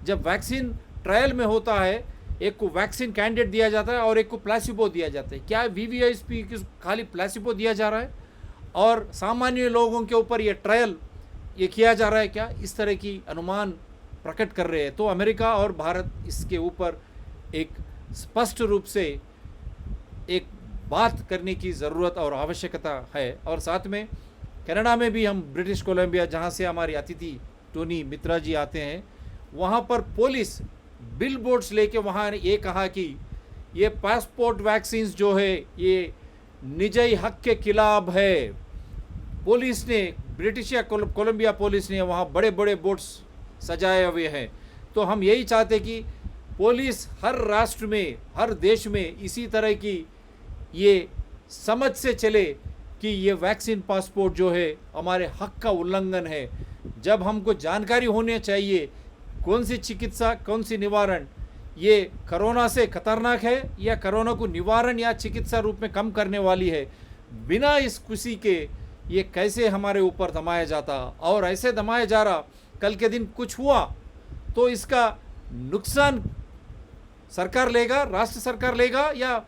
जब वैक्सीन ट्रायल में होता है, एक को वैक्सीन कैंडिडेट दिया जाता है और एक को प्लेसिबो दिया जाता है. क्या VVIP की खाली प्लेसिबो दिया जा रहा है और सामान्य लोगों के ऊपर ये ट्रायल ये किया जा रहा है क्या, इस तरह की अनुमान प्रकट कर रहे हैं. तो अमेरिका और भारत इसके ऊपर एक स्पष्ट रूप से एक बात करने की ज़रूरत और आवश्यकता है. और साथ में कनाडा में भी हम ब्रिटिश कोलंबिया जहाँ से हमारे अतिथि टोनी मित्रा जी आते हैं, वहाँ पर पुलिस बिल बोर्ड्स लेके वहाँ ने ये कहा कि ये पासपोर्ट वैक्सीन्स जो है ये निजी हक के खिलाफ है। पुलिस ने, ब्रिटिश या कोलंबिया पुलिस ने वहाँ बड़े बड़े बोर्ड्स सजाए हुए हैं। तो हम यही चाहते कि पुलिस हर राष्ट्र में, हर देश में इसी तरह की ये समझ से चले कि ये वैक्सीन पासपोर्ट जो है हमारे हक का उल्लंघन है। जब हमको जानकारी होनी चाहिए कौन सी चिकित्सा, कौन सी निवारण ये कोरोना से खतरनाक है या कोरोना को निवारण या चिकित्सा रूप में कम करने वाली है, बिना इस खुशी के ये कैसे हमारे ऊपर दमाया जाता और ऐसे दमाया जा रहा, कल के दिन कुछ हुआ तो इसका नुकसान सरकार लेगा, राष्ट्र सरकार लेगा या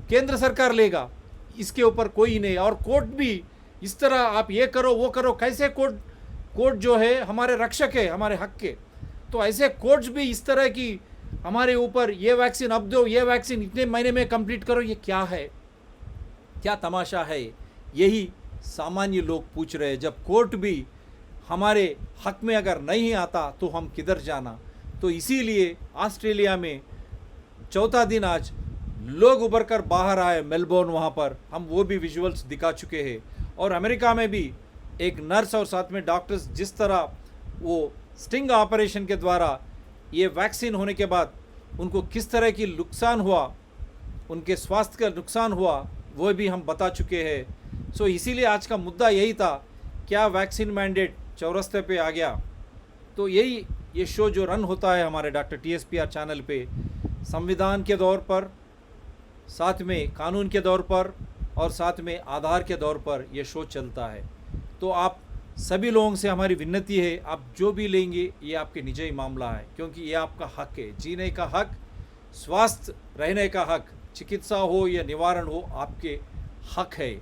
केंद्र सरकार लेगा, इसके ऊपर कोई नहीं। और कोर्ट भी इस तरह आप ये करो वो करो, कैसे कोर्ट जो है हमारे रक्षक है हमारे हक के, तो ऐसे कोर्ट्स भी इस तरह की हमारे ऊपर ये वैक्सीन अब दो, ये वैक्सीन इतने महीने में कंप्लीट करो, ये क्या है, क्या तमाशा है? यही सामान्य लोग पूछ रहे हैं। जब कोर्ट भी हमारे हक में अगर नहीं आता तो हम किधर जाना। तो इसीलिए ऑस्ट्रेलिया में चौथा दिन आज लोग उभर कर बाहर आए, मेलबोर्न वहाँ पर हम वो भी विजुअल्स दिखा चुके हैं। और अमेरिका में भी एक नर्स और साथ में डॉक्टर्स जिस तरह वो स्टिंग ऑपरेशन के द्वारा ये वैक्सीन होने के बाद उनको किस तरह की नुकसान हुआ, उनके स्वास्थ्य का नुकसान हुआ, वो भी हम बता चुके हैं। सो इसीलिए आज का मुद्दा यही था, क्या वैक्सीन मैंडेट चौरस्ते पे आ गया। तो यही ये शो जो रन होता है हमारे डॉक्टर TSPR चैनल पे, संविधान के दौर पर, साथ में कानून के दौर पर और साथ में आधार के दौर पर ये शो चलता है। तो आप सभी लोगों से हमारी विनती है, आप जो भी लेंगे ये आपके निजी मामला है, क्योंकि ये आपका हक है, जीने का हक, स्वस्थ रहने का हक, चिकित्सा हो या निवारण हो आपके हक है।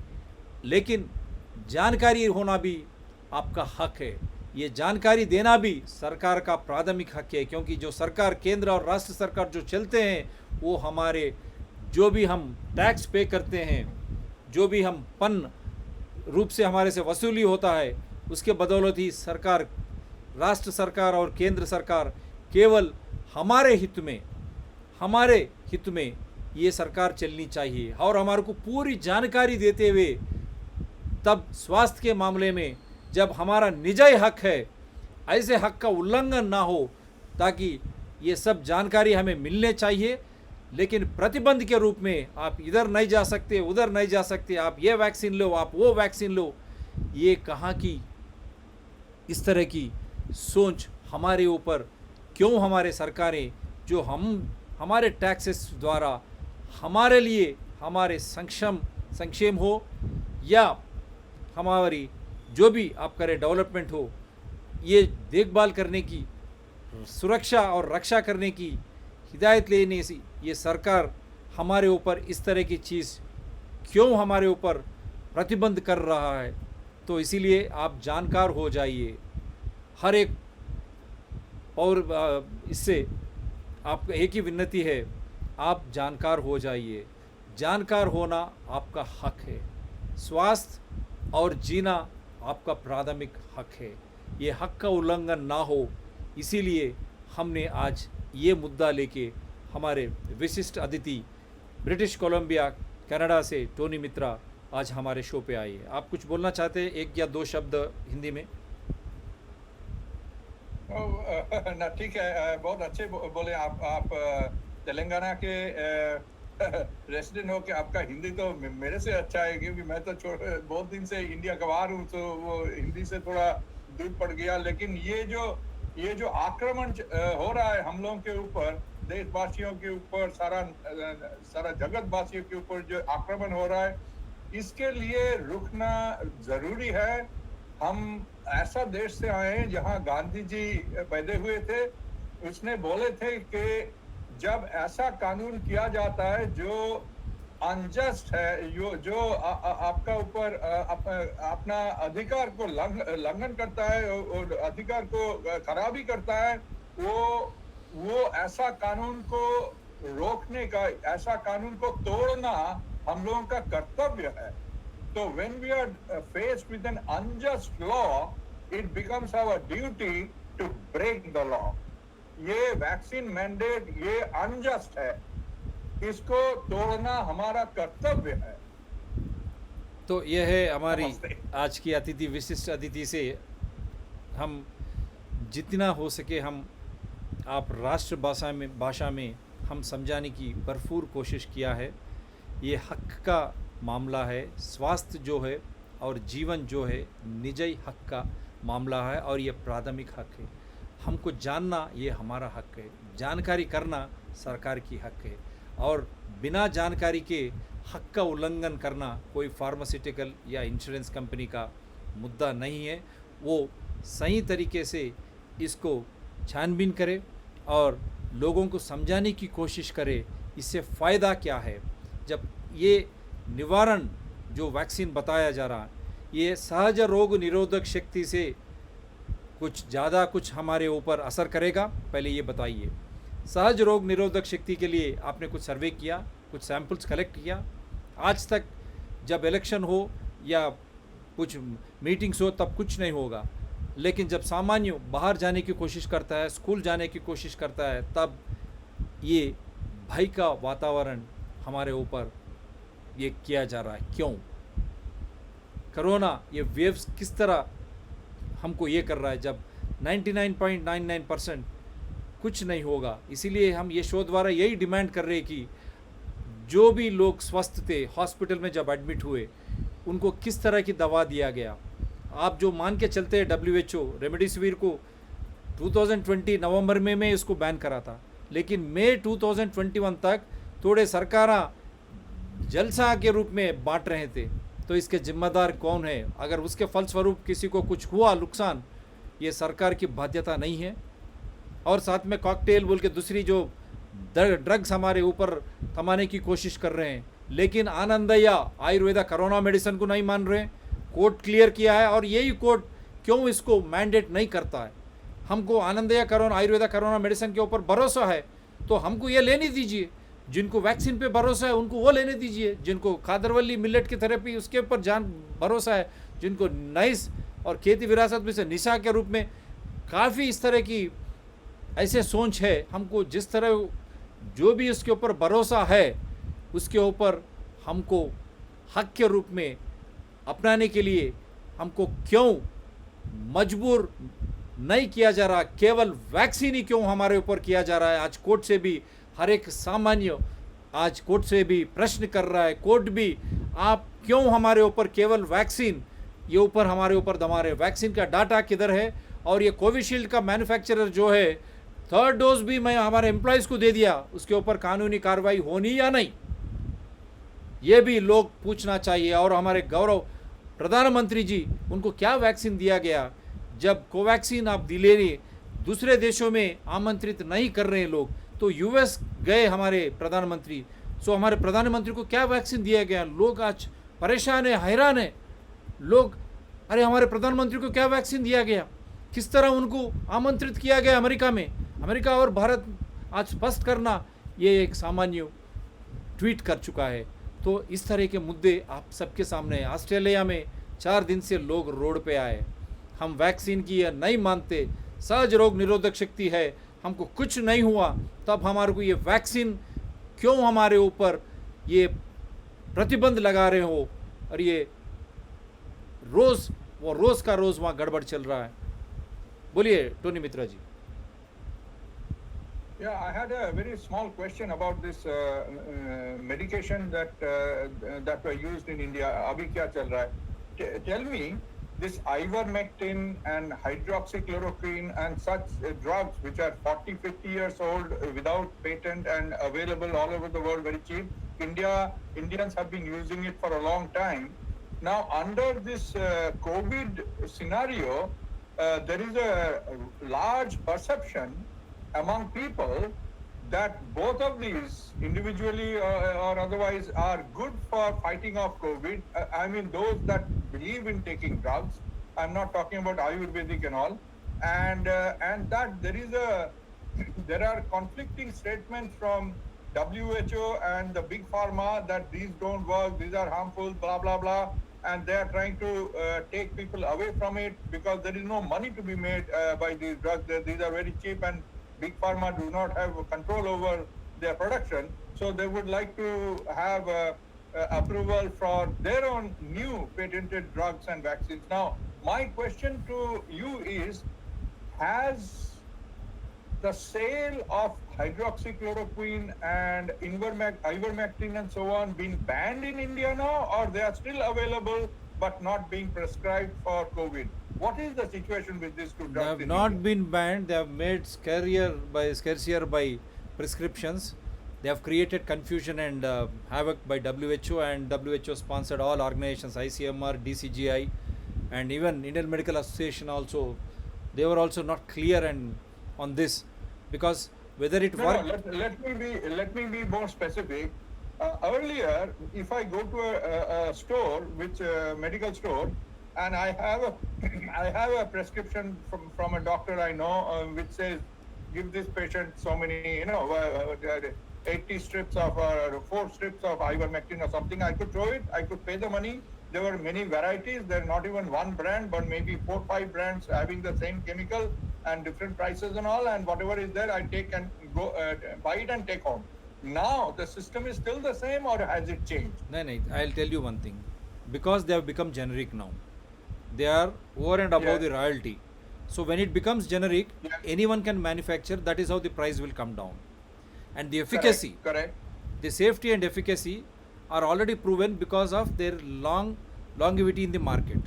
लेकिन जानकारी होना भी आपका हक है, ये जानकारी देना भी सरकार का प्राथमिक हक है, क्योंकि जो सरकार, केंद्र और राष्ट्र सरकार जो चलते हैं वो हमारे जो भी हम टैक्स पे करते हैं, जो भी हम पन रूप से हमारे से वसूली होता है, उसके बदौलत ही सरकार, राष्ट्र सरकार और केंद्र सरकार केवल हमारे हित में ये सरकार चलनी चाहिए। और हमारे को पूरी जानकारी देते हुए, तब स्वास्थ्य के मामले में जब हमारा निजी हक है, ऐसे हक का उल्लंघन ना हो, ताकि ये सब जानकारी हमें मिलने चाहिए। लेकिन प्रतिबंध के रूप में आप इधर नहीं जा सकते, उधर नहीं जा सकते, आप ये वैक्सीन लो, आप वो वैक्सीन लो, ये कहाँ की इस तरह की सोच हमारे ऊपर क्यों हमारे सरकारें जो हमारे टैक्सेस द्वारा हमारे लिए हमारे संक्षेम हो या हमारी जो भी आप करें डेवलपमेंट हो, ये देखभाल करने की, सुरक्षा और रक्षा करने की हिदायत लेने से ये सरकार हमारे ऊपर इस तरह की चीज़ क्यों हमारे ऊपर प्रतिबंध कर रहा है। तो इसीलिए आप जानकार हो जाइए, हर एक। और इससे आपको एक ही विनती है, आप जानकार हो जाइए। जानकार होना आपका हक है, स्वास्थ्य और जीना आपका प्राथमिक हक है, ये हक का उल्लंघन ना हो। इसीलिए हमने आज ये मुद्दा लेके हमारे विशिष्ट अतिथि ब्रिटिश कोलंबिया कनाडा से टोनी मित्रा आज हमारे शो पे आई है। आप कुछ बोलना चाहते हैं, एक या दो शब्द हिंदी में? ना ठीक है, बहुत अच्छे बोले आप तेलंगाना के रेसिडेंट हो कि आपका हिंदी तो मेरे से अच्छा है, क्योंकि मैं तो बहुत दिन से इंडिया का बाहर हूँ, तो वो हिंदी से थोड़ा दूर पड़ गया। लेकिन ये जो आक्रमण हो रहा है हम लोगों के ऊपर, देशवासियों के ऊपर, सारा जगतवासियों के ऊपर जो आक्रमण हो रहा है, इसके लिए रुकना जरूरी है। हम ऐसा देश से आए हैं जहां गांधी जी पैदा हुए थे। उसने बोले थे कि जब ऐसा कानून किया जाता है जो अनजस्ट है, जो आपका ऊपर अपना अधिकार को उल्लंघन करता है और अधिकार को खराबी करता है, वो ऐसा कानून को रोकने का, ऐसा कानून को तोड़ना हम लोगों का कर्तव्य है। So when we are faced with an unjust law, it becomes our duty to break the law. ये वैक्सीन मैंडेट ये अनजस्ट है, इसको तोड़ना हमारा कर्तव्य है। तो यह है हमारी नमस्ते। आज की अतिथि, विशिष्ट अतिथि से हम जितना हो सके हम आप राष्ट्र भाषा में हम समझाने की भरपूर कोशिश किया है। ये हक का मामला है, स्वास्थ्य जो है और जीवन जो है निजी हक का मामला है और ये प्राथमिक हक है। हमको जानना ये हमारा हक है, जानकारी करना सरकार की हक है और बिना जानकारी के हक का उल्लंघन करना कोई फार्मास्यूटिकल या इंश्योरेंस कंपनी का मुद्दा नहीं है। वो सही तरीके से इसको छानबीन करे और लोगों को समझाने की कोशिश करे इससे फ़ायदा क्या है। जब ये निवारण जो वैक्सीन बताया जा रहा है ये सहज रोग निरोधक शक्ति से कुछ ज़्यादा कुछ हमारे ऊपर असर करेगा, पहले ये बताइए। सहज रोग निरोधक शक्ति के लिए आपने कुछ सर्वे किया, कुछ सैंपल्स कलेक्ट किया? आज तक जब इलेक्शन हो या कुछ मीटिंग्स हो तब कुछ नहीं होगा, लेकिन जब सामान्य बाहर जाने की कोशिश करता है, स्कूल जाने की कोशिश करता है, तब ये भय का वातावरण हमारे ऊपर ये किया जा रहा है। क्यों? कोरोना ये वेव्स किस तरह हमको ये कर रहा है जब 99.99% कुछ नहीं होगा। इसीलिए हम ये शो द्वारा यही डिमांड कर रहे हैं कि जो भी लोग स्वस्थ थे, हॉस्पिटल में जब एडमिट हुए, उनको किस तरह की दवा दिया गया। आप जो मान के चलते हैं WHO रेमडेसिविर को 2020 नवंबर में इसको बैन करा था, लेकिन मई 2021 तक थोड़े सरकारा जलसा के रूप में बांट रहे थे। तो इसके जिम्मेदार कौन है? अगर उसके फलस्वरूप किसी को कुछ हुआ नुकसान, ये सरकार की बाध्यता नहीं है। और साथ में कॉकटेल बोल के दूसरी जो ड्रग्स हमारे ऊपर थमाने की कोशिश कर रहे हैं, लेकिन आनंदया आयुर्वेदा कोरोना मेडिसिन को नहीं मान रहे। कोर्ट क्लियर किया है और यही कोर्ट क्यों इसको मैंडेट नहीं करता है। हमको आनंदया कोरोना आयुर्वेदा कोरोना मेडिसिन के ऊपर भरोसा है तो हमको ये लेने दीजिए। जिनको वैक्सीन पे भरोसा है उनको वो लेने दीजिए। जिनको खादरवल्ली मिलेट की थेरेपी उसके ऊपर जान भरोसा है, जिनको नाइस और खेती विरासत में से निशा के रूप में काफ़ी इस तरह की ऐसे सोच है, हमको जिस तरह जो भी उसके ऊपर भरोसा है उसके ऊपर हमको हक के रूप में अपनाने के लिए हमको क्यों मजबूर नहीं किया जा रहा। केवल वैक्सीन ही क्यों हमारे ऊपर किया जा रहा है। आज कोर्ट से भी हर एक सामान्य आज कोर्ट से भी प्रश्न कर रहा है। कोर्ट भी आप क्यों हमारे ऊपर केवल वैक्सीन ये ऊपर हमारे ऊपर दबा रहे। वैक्सीन का डाटा किधर है? और ये कोविशील्ड का मैन्युफैक्चरर जो है 3rd डोज भी मैं हमारे एम्प्लॉयज़ को दे दिया, उसके ऊपर कानूनी कार्रवाई होनी या नहीं, ये भी लोग पूछना चाहिए। और हमारे गौरव प्रधानमंत्री जी, उनको क्या वैक्सीन दिया गया? जब कोवैक्सीन आप दिले रहे, दूसरे देशों में आमंत्रित नहीं कर रहे हैं लोग, तो US गए हमारे प्रधानमंत्री। सो हमारे प्रधानमंत्री को क्या वैक्सीन दिया गया? लोग आज परेशान है, हैरान है लोग। अरे हमारे प्रधानमंत्री को क्या वैक्सीन दिया गया? किस तरह उनको आमंत्रित किया गया अमेरिका में? अमेरिका और भारत आज स्पष्ट करना ये एक सामान्य ट्वीट कर चुका है। तो इस तरह के मुद्दे आप सबके सामने हैं। ऑस्ट्रेलिया में 4 दिन से लोग रोड पे आए। हम वैक्सीन की यह नहीं मानते, सहज रोग निरोधक शक्ति है, हमको कुछ नहीं हुआ, तब हमारे को ये वैक्सीन क्यों हमारे ऊपर ये प्रतिबंध लगा रहे हो? और ये रोज़ का रोज़ वहाँ गड़बड़ चल रहा है। बोलिए Tony Mitra ji. Yeah, I had a very small question about this medication that were used in India. अभी क्या चल रहा है? Tell me, this ivermectin and hydroxychloroquine and such drugs which are 40-50 years old without patent and available all over the world very cheap. Indians have been using it for a long time. Now under this COVID scenario, there is a large perception among people that both of these individually or otherwise are good for fighting off COVID. I mean those that believe in taking drugs. I'm not talking about Ayurvedic and all. And that there are conflicting statements from WHO and the big pharma that these don't work, these are harmful, blah blah blah. and they are trying to take people away from it because there is no money to be made by these drugs. These are very cheap, and big pharma do not have control over their production. So they would like to have approval for their own new patented drugs and vaccines. Now, my question to you is, has the sale of hydroxychloroquine and ivermectin and so on been banned in India now, or they are still available but not being prescribed for COVID? What is the situation with these two They drugs? have in not India? been banned. They have made scarcier by prescriptions. They have created confusion and havoc by WHO, and WHO sponsored all organizations, ICMR, DCGI, and even Indian Medical Association also. They were also not clear and on this, because whether it No, worked. let me be more specific. Earlier, if I go to a store, which medical store, and I have a I have a prescription from a doctor I know, which says give this patient so many, 80 strips of 4 strips of ivermectin or something. I could throw it. I could pay the money. There were many varieties. There are not even one brand, but maybe 4-5 brands having the same chemical and different prices and all. And whatever is there, I take and go buy it and take home. Now the system is still the same, or has it changed? No, I'll tell you one thing. Because they have become generic now, they are over and above the royalty. So when it becomes generic, anyone can manufacture. That is how the price will come down. And the efficacy, Correct. the safety and efficacy are already proven because of their longevity in the market.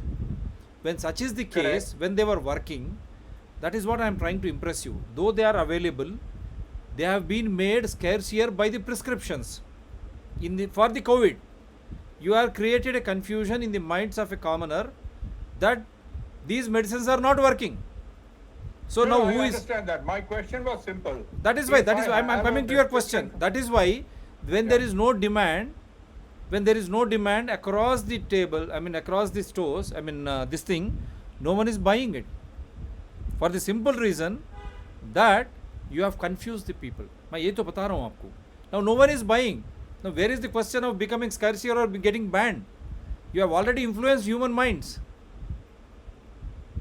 When such is the case, when they were working, that is what I am trying to impress you. Though they are available, they have been made scarcier by the prescriptions. For the COVID, you have created a confusion in the minds of a commoner that these medicines are not working. So now I who is? understand that. My question was simple. That is why. I'm have coming a to your prescription- question. That is why when there is no demand, across the table, across the stores, this thing, no one is buying it. For the simple reason that you have confused the people. मैं ये तो बता रहा हूँ आपको. Now no one is buying. Now where is the question of becoming scarcier or getting banned? You have already influenced human minds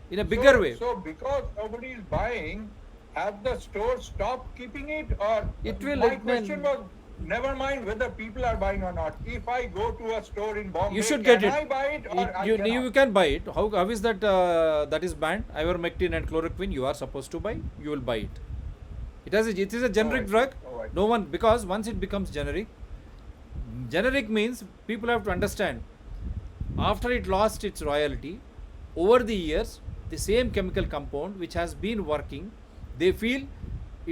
in a bigger way. So because nobody is buying, have the stores stopped keeping it, or It will- My it may- question was, never mind whether people are buying or not. If I go to a store in Bombay, You should get can it. I buy it, or I You cannot? can buy it. How is that? That is banned. Ivermectin and chloroquine. You are supposed to buy. You will buy it. It is a generic I see. drug. Oh, I see. No one, because once it becomes generic means people have to understand. After it lost its royalty, over the years, the same chemical compound which has been working, they feel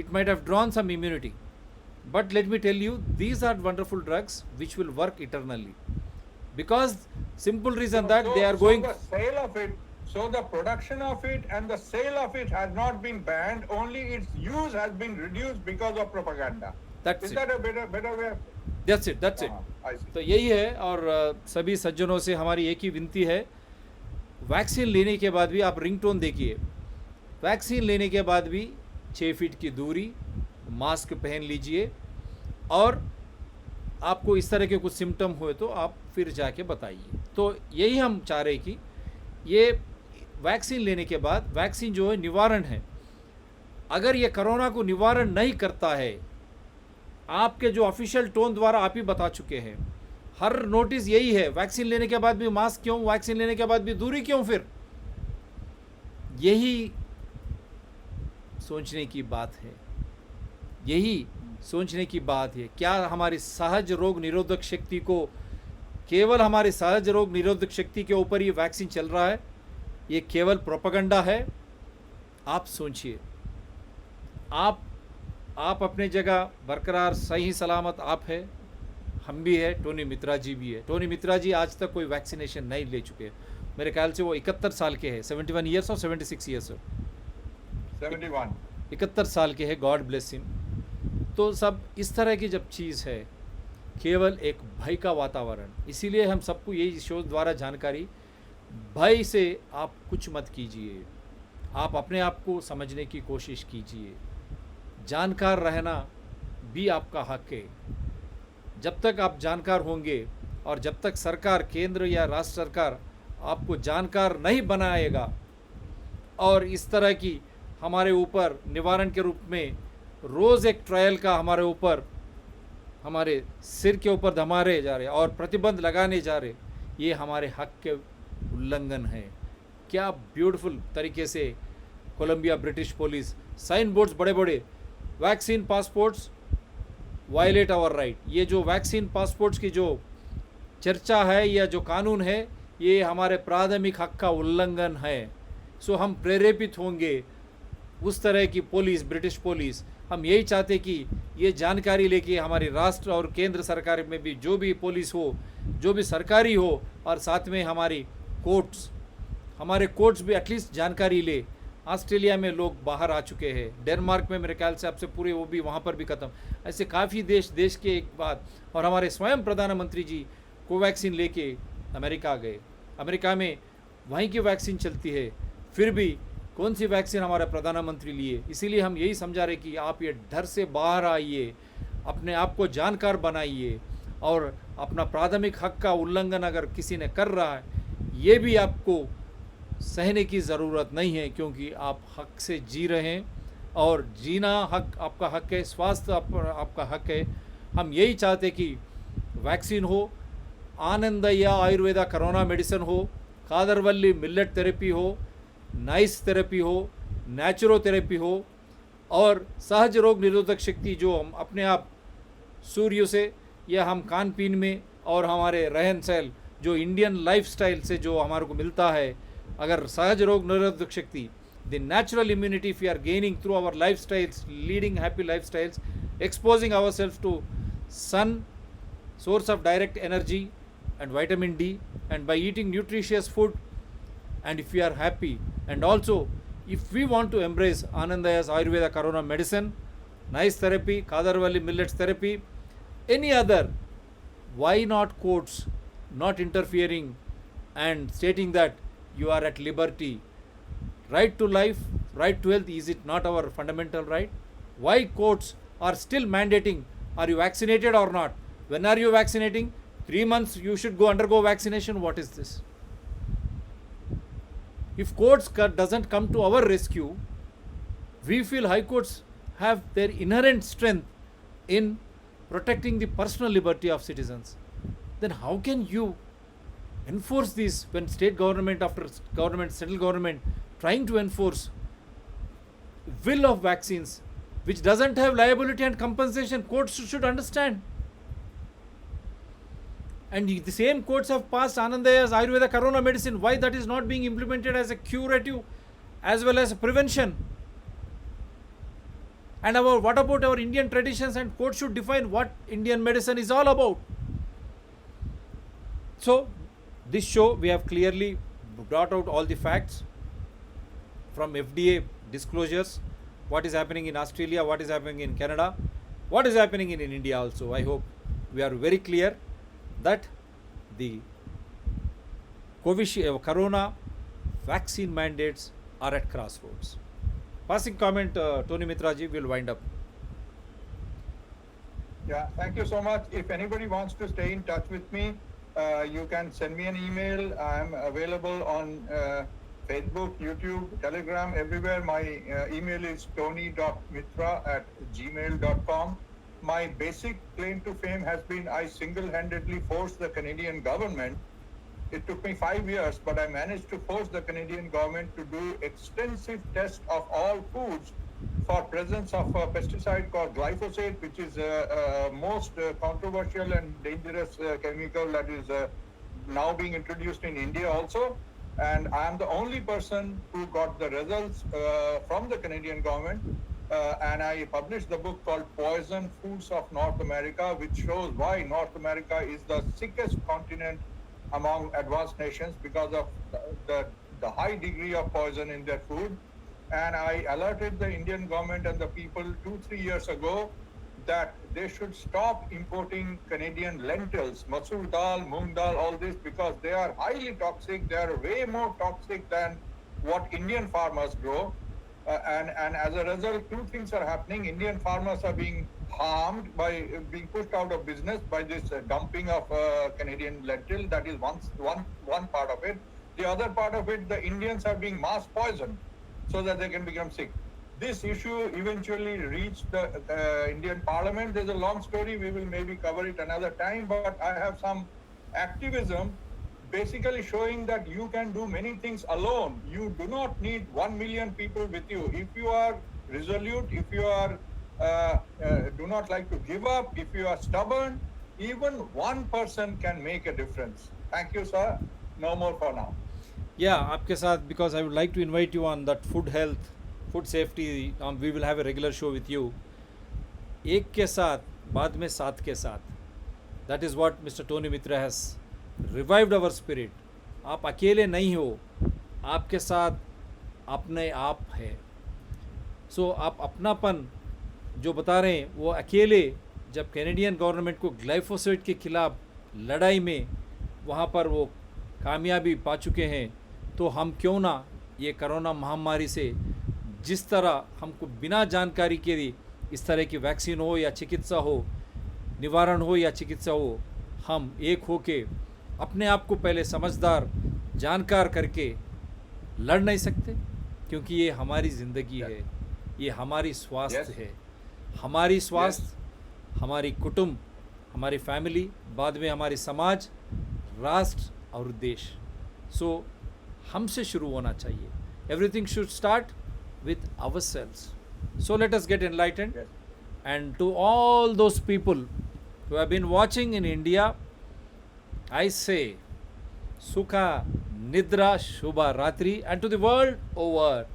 it might have drawn some immunity. But let me tell you, these are wonderful drugs which will work eternally. Because simple reason that they are going. So the sale of it, so the production of it and the sale of it has not been banned. Only its use has been reduced because of propaganda. That's Is it. that a better way? That's it. I see. तो यही है. और सभी सज्जनों से हमारी एक ही विनती है, वैक्सीन लेने के बाद भी आप रिंगटोन देखिए. वैक्सीन लेने के बाद भी 6 फीट की दूरी, मास्क पहन लीजिए, और आपको इस तरह के कुछ सिम्टम हुए तो आप फिर जाके बताइए. तो यही हम चाह रहे कि ये वैक्सीन लेने के बाद, वैक्सीन जो है निवारण है. अगर ये कोरोना को निवारण नहीं करता है, आपके जो ऑफिशियल टोन द्वारा आप ही बता चुके हैं, हर नोटिस यही है, वैक्सीन लेने के बाद भी मास्क क्यों, वैक्सीन लेने के बाद भी दूरी क्यों, फिर यही सोचने की बात है. यही सोचने की बात है. क्या हमारी सहज रोग निरोधक शक्ति को, केवल हमारे सहज रोग निरोधक शक्ति के ऊपर ये वैक्सीन चल रहा है? ये केवल प्रोपेगेंडा है? आप सोचिए. आप अपने जगह बरकरार सही सलामत आप है, हम भी है, टोनी मित्रा जी भी है. टोनी मित्रा जी आज तक कोई वैक्सीनेशन नहीं ले चुके. मेरे ख्याल से वो 71 साल के हैं, 71 ईयर्स और 76 ईयर्स. 71. 71 साल के हैं. God bless him. तो सब इस तरह की जब चीज़ है, केवल एक भय का वातावरण. इसीलिए हम सबको यही शो द्वारा जानकारी, भय से आप कुछ मत कीजिए. आप अपने आप को समझने की कोशिश कीजिए. जानकार रहना भी आपका हक है. जब तक आप जानकार होंगे, और जब तक सरकार, केंद्र या राष्ट्र सरकार आपको जानकार नहीं बनाएगा और इस तरह की हमारे ऊपर निवारण के रूप में रोज़ एक ट्रायल का हमारे ऊपर, हमारे सिर के ऊपर धमारे जा रहे और प्रतिबंध लगाने जा रहे, ये हमारे हक के उल्लंघन है। क्या ब्यूटीफुल तरीके से Columbia British police, sign boards बड़े बड़े, vaccine passports violate our right. ये जो वैक्सीन पासपोर्ट्स की जो चर्चा है या जो कानून है, ये हमारे प्राथमिक हक का उल्लंघन है। सो हम प्रेरेपित होंगे उस तरह की पुलिस, ब्रिटिश पुलिस, हम यही चाहते कि ये जानकारी लेके हमारी राष्ट्र और केंद्र सरकार में भी जो भी पुलिस हो, जो भी सरकारी हो, और साथ में हमारी कोर्ट्स, हमारे कोर्ट्स भी एटलीस्ट जानकारी ले। ऑस्ट्रेलिया में लोग बाहर आ चुके हैं, डेनमार्क में मेरे ख्याल से आपसे पूरे वो भी वहाँ पर भी ख़त्म। ऐसे काफ़ी देश के एक बात, और हमारे स्वयं प्रधानमंत्री जी कोवैक्सीन लेके अमेरिका गए। अमेरिका में वहीं की वैक्सीन चलती है, फिर भी कौन सी वैक्सीन हमारे प्रधानमंत्री लिए। इसीलिए हम यही समझा रहे कि आप ये डर से बाहर आइए, अपने आप को जानकार बनाइए, और अपना प्राथमिक हक का उल्लंघन अगर किसी ने कर रहा है, ये भी आपको सहने की ज़रूरत नहीं है, क्योंकि आप हक से जी रहे हैं और जीना हक, आपका हक है, स्वास्थ्य आपका हक है। हम यही चाहते कि वैक्सीन हो, आनंदय्या आयुर्वेदा कोरोना मेडिसिन हो, कादरवल्ली मिलेट थेरेपी हो, नाइस थेरेपी हो, नेचुरोथेरेपी हो, और सहज रोग निरोधक शक्ति जो हम अपने आप सूर्य से या हम खान पीन में और हमारे रहन सहन जो इंडियन लाइफस्टाइल से जो हमारे को मिलता है, अगर सहज रोग निरोधक शक्ति, the natural immunity we are gaining through our lifestyles, leading happy lifestyles, exposing ourself to sun, source of direct energy and vitamin D, and by eating nutritious food, and if we are happy, and also if we want to embrace Anandaya's Ayurveda Corona medicine, nice therapy, Kadarwali millets therapy, any other, why not courts not interfering and stating that you are at liberty? Right to life, right to health, is it not our fundamental right? Why courts are still mandating, are you vaccinated or not? When are you vaccinating? 3 months you should go undergo vaccination. What is this? If courts doesn't come to our rescue, we feel high courts have their inherent strength in protecting the personal liberty of citizens. Then how can you enforce this when state government after government, central government trying to enforce will of vaccines which doesn't have liability and compensation? Courts should understand. And the same courts have passed Anandaya's Ayurveda Corona medicine. Why that is not being implemented as a curative as well as a prevention? And what about our Indian traditions? And courts should define what Indian medicine is all about. So this show we have clearly brought out all the facts from FDA disclosures, what is happening in Australia, what is happening in Canada, what is happening in India also. I hope we are very clear that the Corona vaccine mandates are at crossroads. Passing comment, Tony Mitraji will wind up. Yeah, thank you so much. If anybody wants to stay in touch with me, you can send me an email. I'm available on Facebook, YouTube, Telegram, everywhere. My email is tony.mitra@gmail.com. My basic claim to fame has been I single-handedly forced the Canadian government. It took me 5 years, but I managed to force the Canadian government to do extensive tests of all foods for presence of a pesticide called glyphosate, which is most controversial and dangerous chemical that is now being introduced in India also. And I am the only person who got the results from the Canadian government. And I published the book called Poison Foods of North America, which shows why North America is the sickest continent among advanced nations because of the high degree of poison in their food. And I alerted the Indian government and the people 2-3 years ago that they should stop importing Canadian lentils, masoor dal, moong dal, all this, because they are highly toxic. They are way more toxic than what Indian farmers grow. and as a result, two things are happening. Indian farmers are being harmed by being pushed out of business by this dumping of Canadian lentil. That is one part of it. The other part of it, the Indians are being mass poisoned so that they can become sick. This issue eventually reached the Indian Parliament. There's a long story. We will maybe cover it another time. But I have some activism basically showing that you can do many things alone. You do not need 1 million people with you. If you are resolute, if you are do not like to give up, if you are stubborn, even one person can make a difference. Thank you, sir. No more for now. Yeah, आपके साथ, because I would like to invite you on that food health, food safety. We will have a regular show with you. एक के साथ, बाद में साथ के साथ. That is what Mr. Tony Mitra has revived our spirit. आप अकेले नहीं हो, आपके साथ अपने आप है. सो आप अपनापन जो बता रहे हैं वो अकेले, जब कैनेडियन गवर्नमेंट को ग्लाइफोसेट के खिलाफ लड़ाई में वहाँ पर वो कामयाबी पा चुके हैं, तो हम क्यों ना ये कोरोना महामारी से जिस तरह हमको बिना जानकारी के इस तरह की वैक्सीन हो या चिकित्सा हो, निवारण हो या चिकित्सा हो, हम एक हो के अपने आप को पहले समझदार जानकार करके लड़ नहीं सकते, क्योंकि ये हमारी ज़िंदगी है, ये हमारी स्वास्थ्य है, हमारी स्वास्थ्य, हमारी कुटुंब, हमारी फैमिली, बाद में हमारी समाज, राष्ट्र और देश. सो हमसे शुरू होना चाहिए. Everything should start with ourselves. So let us get enlightened. Yes. And to all those people who have been watching in India, I say Sukha Nidra Shubha Ratri, and to the world over,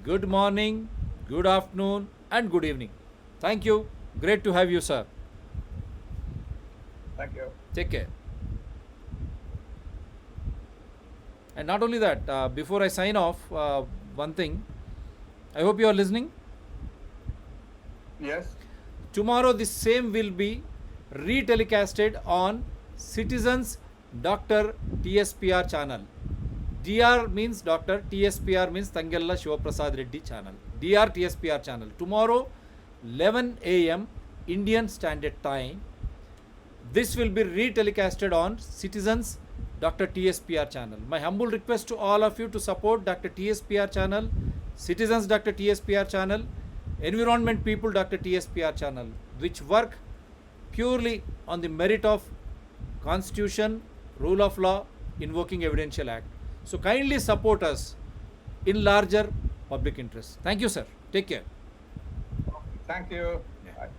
good morning, good afternoon and good evening. Thank you. Great to have you, sir. Thank you. Take care. And not only that, before I sign off, one thing, I hope you are listening. Yes. Tomorrow this same will be retelecasted on Citizens Dr. TSPR channel. DR means Dr. TSPR means Tangella Shivaprasad Reddy channel. DR TSPR channel. Tomorrow 11 a.m. Indian Standard Time. This will be retelecasted on Citizens Dr. TSPR channel. My humble request to all of you to support Dr. TSPR channel, Citizens Dr. TSPR channel, Environment People Dr. TSPR channel, which work purely on the merit of Constitution, rule of law, invoking Evidential Act. So kindly support us in larger public interest. Thank you, sir. Take care. Thank you. Yeah. Bye.